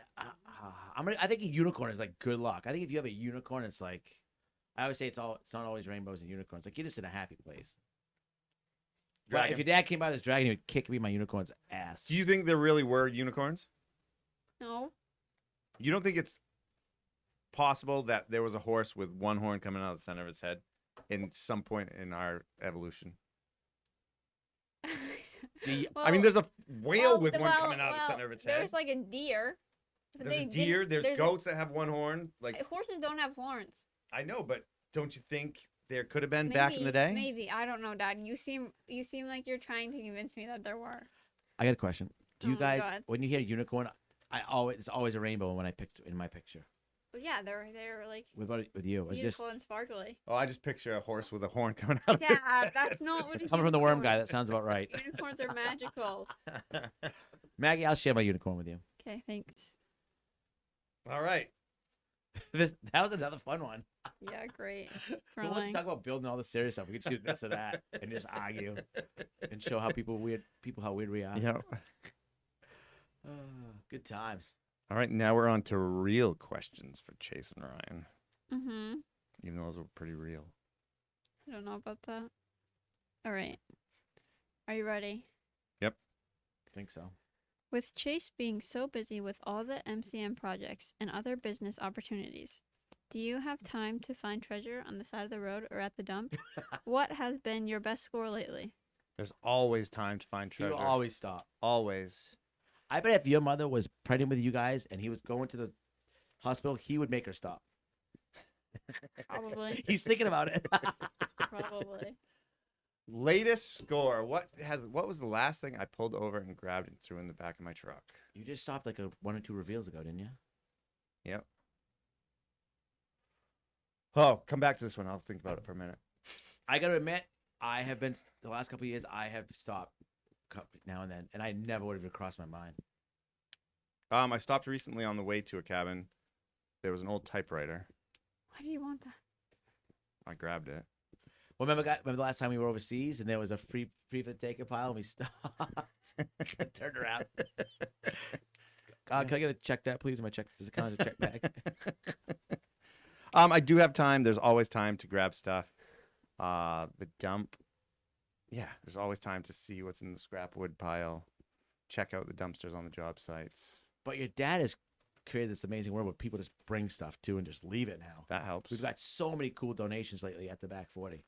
think a unicorn is like good luck. I think if you have a unicorn, it's like I always say it's not always rainbows and unicorns. Like you're just in a happy place. Well, if your dad came out as dragon, he would kick me my unicorn's ass. Do you think there really were unicorns? No. You don't think it's possible that there was a horse with one horn coming out of the center of its head in some point in our evolution? I mean, there's a whale with one coming out of the center of its head. There's like a deer. There's a deer. There's goats that have one horn. Like horses don't have horns. I know, but don't you think there could have been back in the day? Maybe. I don't know, Dad. You seem like you're trying to convince me that there were. I got a question. Do you guys, God. when you hear unicorn, it's always a rainbow when I picked in my picture. Well, yeah, they're like With you, it's beautiful just and sparkly. Oh, I just picture a horse with a horn coming out of Yeah, that's not what it's coming from the worm guy. That sounds about right. Unicorns are magical. Maggie, I'll share my unicorn with you. Okay, thanks. All right. That was another fun one. Yeah, great. Who wants to talk about building all the serious stuff? We could shoot this or that and just argue and show how how weird we are. Yeah. Good times. All right, now we're on to real questions for Chase and Ryan. Mm-hmm. Even though those were pretty real. I don't know about that. All right. Are you ready? Yep. I think so. With Chase being so busy with all the MCM projects and other business opportunities, do you have time to find treasure on the side of the road or at the dump? What has been your best score lately? There's always time to find treasure. He will always stop. Always. I bet if your mother was pregnant with you guys and he was going to the hospital, he would make her stop. Probably. He's thinking about it. Probably. Latest score. What was the last thing I pulled over and grabbed and threw in the back of my truck? You just stopped like 1 or 2 reveals ago, didn't you? Yep. Oh, come back to this one. I'll think about it for a minute. I got to admit, I have been the last couple of years. I have stopped now and then, and I never would have crossed my mind. I stopped recently on the way to a cabin. There was an old typewriter. Why do you want that? I grabbed it. Well, remember the last time we were overseas and there was a free for the taker pile and we stopped, turned around. Can I get a check that, please? My check does it count as a check bag? I do have time. There's always time to grab stuff. The dump. Yeah, there's always time to see what's in the scrap wood pile. Check out the dumpsters on the job sites. But your dad has created this amazing world where people just bring stuff too and just leave it now. That helps. We've got so many cool donations lately at the back 40.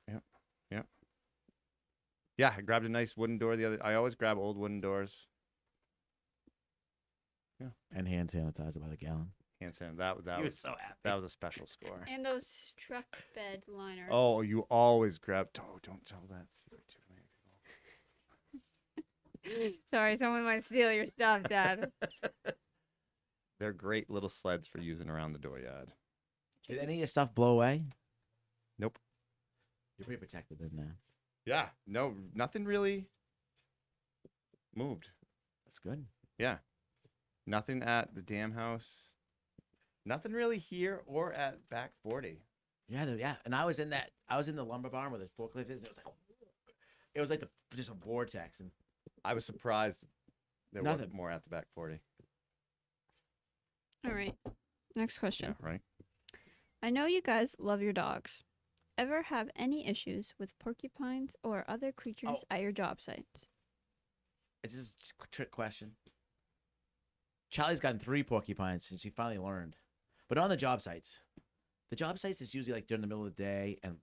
Yeah, I grabbed a nice wooden door the other. I always grab old wooden doors. And hand sanitizer by the gallon. Hand sanitizer. That He was was so happy. that was a special score. And those truck bed liners. Oh, you always grab. Oh, don't tell that secret too many people. Sorry, someone might steal your stuff, Dad. They're great little sleds for using around the dooryard. Did any of your stuff blow away? Nope. You're pretty protected in there. Yeah, no, nothing really moved. That's good. Yeah, nothing at the dam house. Nothing really here or at back 40. Yeah. And I was in the lumber barn where the forklift is. And it was like just a vortex. And I was surprised there Nothing. wasn't more at the back 40. All right. Next question. Yeah, right. I know you guys love your dogs. Ever have any issues with porcupines or other creatures at your job sites? it's just a trick question. Charlie's gotten 3 porcupines since she finally learned, but on the job sites. The job sites is usually like during the middle of the day, and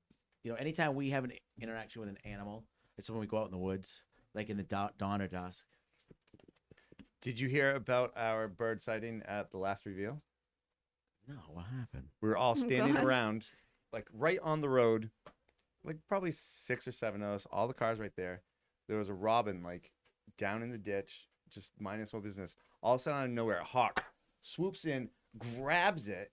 anytime we have an interaction with an animal, it's when we go out in the woods, like in the dawn or dusk. Did you hear about our bird sighting at the last reveal? No, what happened? We were all standing God. around, like right on the road, like probably 6 or 7 of us, all the cars right there. There was a robin like down in the ditch, just minding its own business. All of a sudden, out of nowhere, a hawk swoops in, grabs it.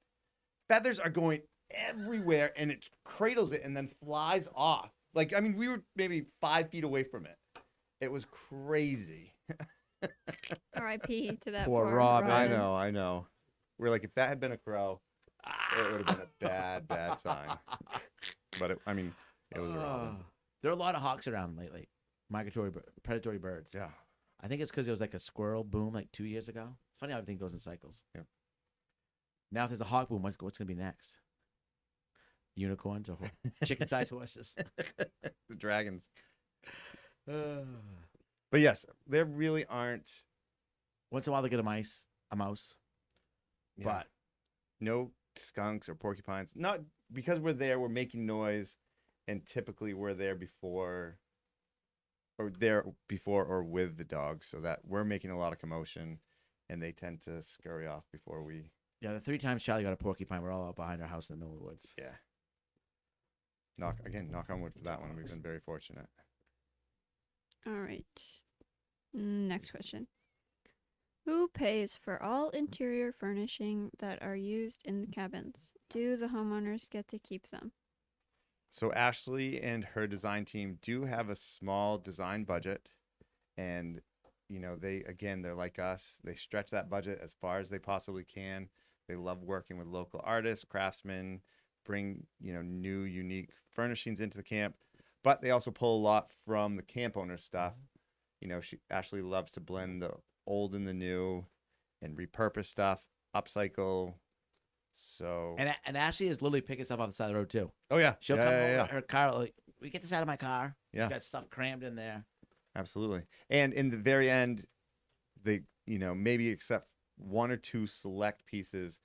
Feathers are going everywhere, and it cradles it and then flies off. Like, I mean, we were maybe 5 feet away from it. It was crazy. R.I.P. to that Poor poor Robin. I know. We're like, if that had been a crow, it would have been a bad sign. But it was a robin. There are a lot of hawks around lately. Migratory, predatory birds. Yeah. I think it's because there was like a squirrel boom like 2 years ago. It's funny how everything goes in cycles. Yeah. Now if there's a hawk boom, what's going to be next? Unicorns or chicken-sized horses? The dragons. But yes, there really aren't. Once in a while they get a mouse. Yeah. But No skunks or porcupines. Not because we're there, we're making noise, and typically we're there before or with the dogs, so that we're making a lot of commotion, and they tend to scurry off before we. yeah, the 3 times Charlie got a porcupine, we're all out behind our house in the middle of the woods. Yeah. Knock on wood for that one. We've been very fortunate. All right. Next question. Who pays for all interior furnishing that are used in the cabins? Do the homeowners get to keep them? So Ashley and her design team do have a small design budget, and they're like us. They stretch that budget as far as they possibly can. They love working with local artists, craftsmen, bring new unique furnishings into the camp, but they also pull a lot from the camp owner stuff. Ashley loves to blend the old and the new and repurpose stuff, upcycle. So And Ashley is literally picking stuff off the side of the road too. oh yeah, She'll yeah, come yeah, over yeah. her car, like, we get this out of my car. Yeah. You got stuff crammed in there. Absolutely. And in the very end, they, maybe except 1 or 2 select pieces,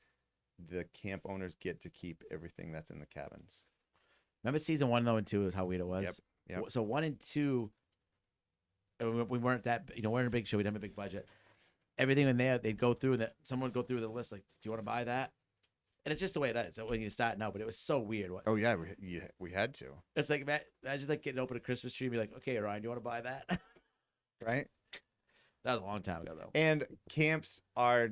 the camp owners get to keep everything that's in the cabins. Remember season 1 though and 2 is how weird it was? Yep. So 1 and 2, we weren't that, we're in a big show. We didn't have a big budget. Everything in there, they'd go through and someone would go through the list like, do you want to buy that? And it's just the way it is. So when you start now, but it was so weird. Oh yeah, we had to. It's like, imagine like getting open a Christmas tree and be like, okay, Ryan, do you want to buy that? Right? That was a long time ago though. And camps are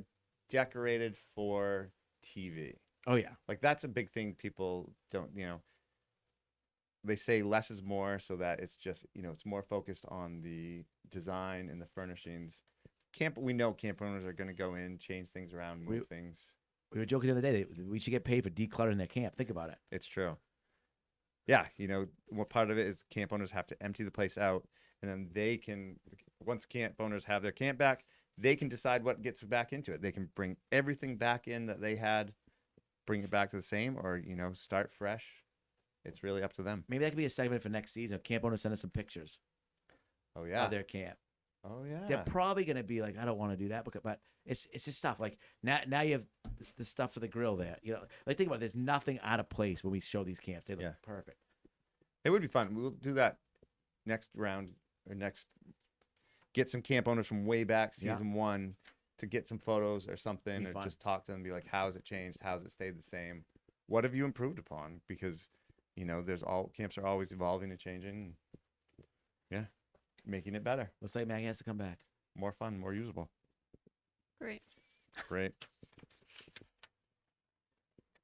decorated for TV. Oh yeah. Like that's a big thing people don't, they say less is more, so that it's just, it's more focused on the design and the furnishings. We know camp owners are going to go in, change things around, move things. We were joking the other day that we should get paid for decluttering their camp. Think about it. It's true. Yeah, what part of it is camp owners have to empty the place out, and then they can, once camp owners have their camp back, they can decide what gets back into it. They can bring everything back in that they had, bring it back to the same, or start fresh. It's really up to them. Maybe that could be a segment for next season. Camp owners send us some pictures Oh yeah. of their camp. Oh yeah. They're probably going to be like, I don't want to do that, but it's just stuff like now you have the stuff for the grill there. You know, like think about it, there's nothing out of place when we show these camps. They look Yeah. perfect. It would be fun. We'll do that next round or next. Get some camp owners from way back season 1 to get some photos or something, Be or fun. just talk to them and be like, how has it changed? How has it stayed the same? What have you improved upon? Because, you know, camps are always evolving and changing. Yeah. Making it better. Looks like Maggie has to come back. More fun, more usable. Great. Great.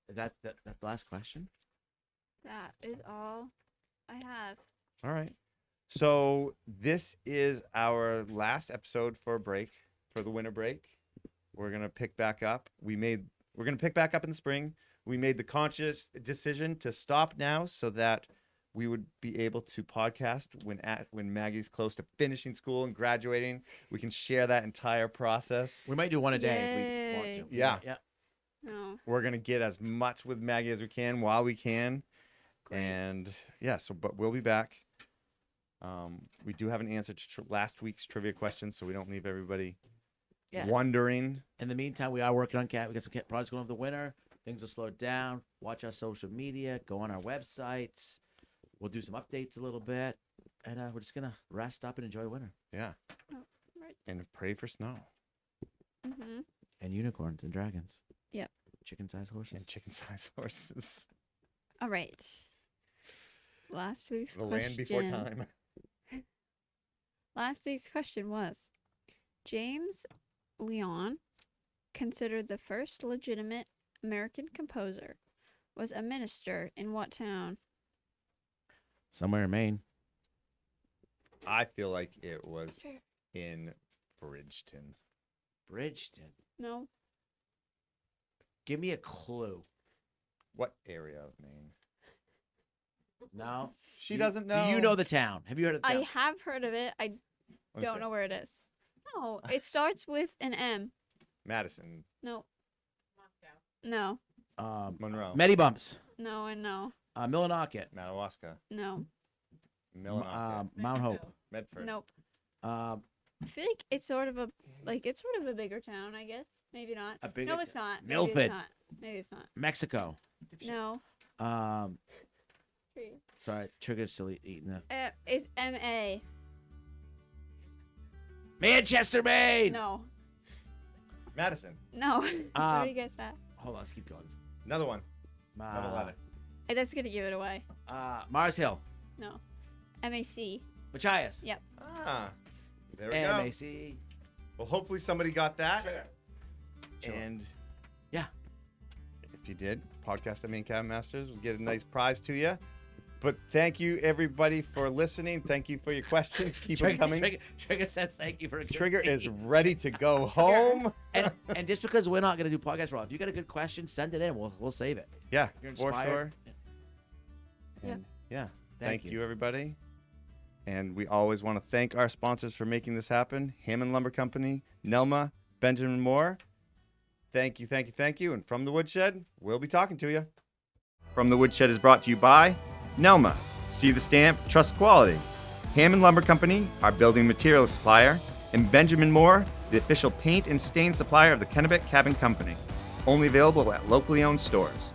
Is that the last question? That is all I have. All right. So this is our last episode for a break, for the winter break. We're gonna pick back up. We're gonna pick back up in the spring. We made the conscious decision to stop now so that we would be able to podcast when Maggie's close to finishing school and graduating. We can share that entire process. We might do one a day if we want Yay. to. Yeah. Yeah. No. We're gonna get as much with Maggie as we can while we can. Great. And yeah, but we'll be back. We do have an answer to last week's trivia question, so we don't leave everybody wondering. In the meantime, we are working on cat. We got some cat projects going over the winter. Things will slow down. Watch our social media. Go on our websites. We'll do some updates a little bit, and we're just gonna rest up and enjoy winter. Yeah. Oh, right. And pray for snow Mm-hmm. And unicorns and dragons. Yep. Chicken-sized horses. and chicken-sized horses. All right. Last week's The question. land before time. Last week's question was, James Leon, considered the first legitimate American composer, was a minister in what town? Somewhere in Maine. I feel like it was Sure. in Bridgeton. Bridgeton. No. Give me a clue. What area of Maine? No. She doesn't know. Do you know the town? Have you heard of the I town? have heard of it. I Let me don't see. know where it is. No, it starts with an M. Madison, No. No. Monroe, Medibumps. No and no. Millinocket. Madawaska, No. Millinocket, Mount Hope. Medford. Nope. Um, I feel like it's sort of a bigger town, I guess. Maybe not. A bigger No, it's not. Maybe Milford. it's not. Maybe it's not. Mexico. No. Sorry, Trigger's still eating that. It's M.A. Manchester, Maine. No. Madison. No. I already guessed that. Hold on, let's keep going. Another one. Another letter. That's going to give it away. Mars Hill. No. M.A.C. Machias. Yep. Ah, there we go. MAC. Well, hopefully somebody got that. Sure. And Yeah. if you did, podcast at Maine Cabin Masters, we'll get a nice prize to you. But thank you, everybody, for listening. Thank you for your questions. Keep them coming. Trigger says thank you for a good Trigger is scene. ready to go home. and just because we're not going to do podcast for all, if you got a good question, send it in. We'll save it. Yeah, You're for inspired. sure. And yeah, Thank thank you. you, everybody. And we always want to thank our sponsors for making this happen. Hammond Lumber Company, Nelma, Benjamin Moore. Thank you, thank you, thank you. And From the Woodshed, we'll be talking to you. From the Woodshed is brought to you by Nelma. See the stamp, trust quality. Hammond Lumber Company, our building materials supplier. And Benjamin Moore, the official paint and stain supplier of the Kennebec Cabin Company. Only available at locally owned stores.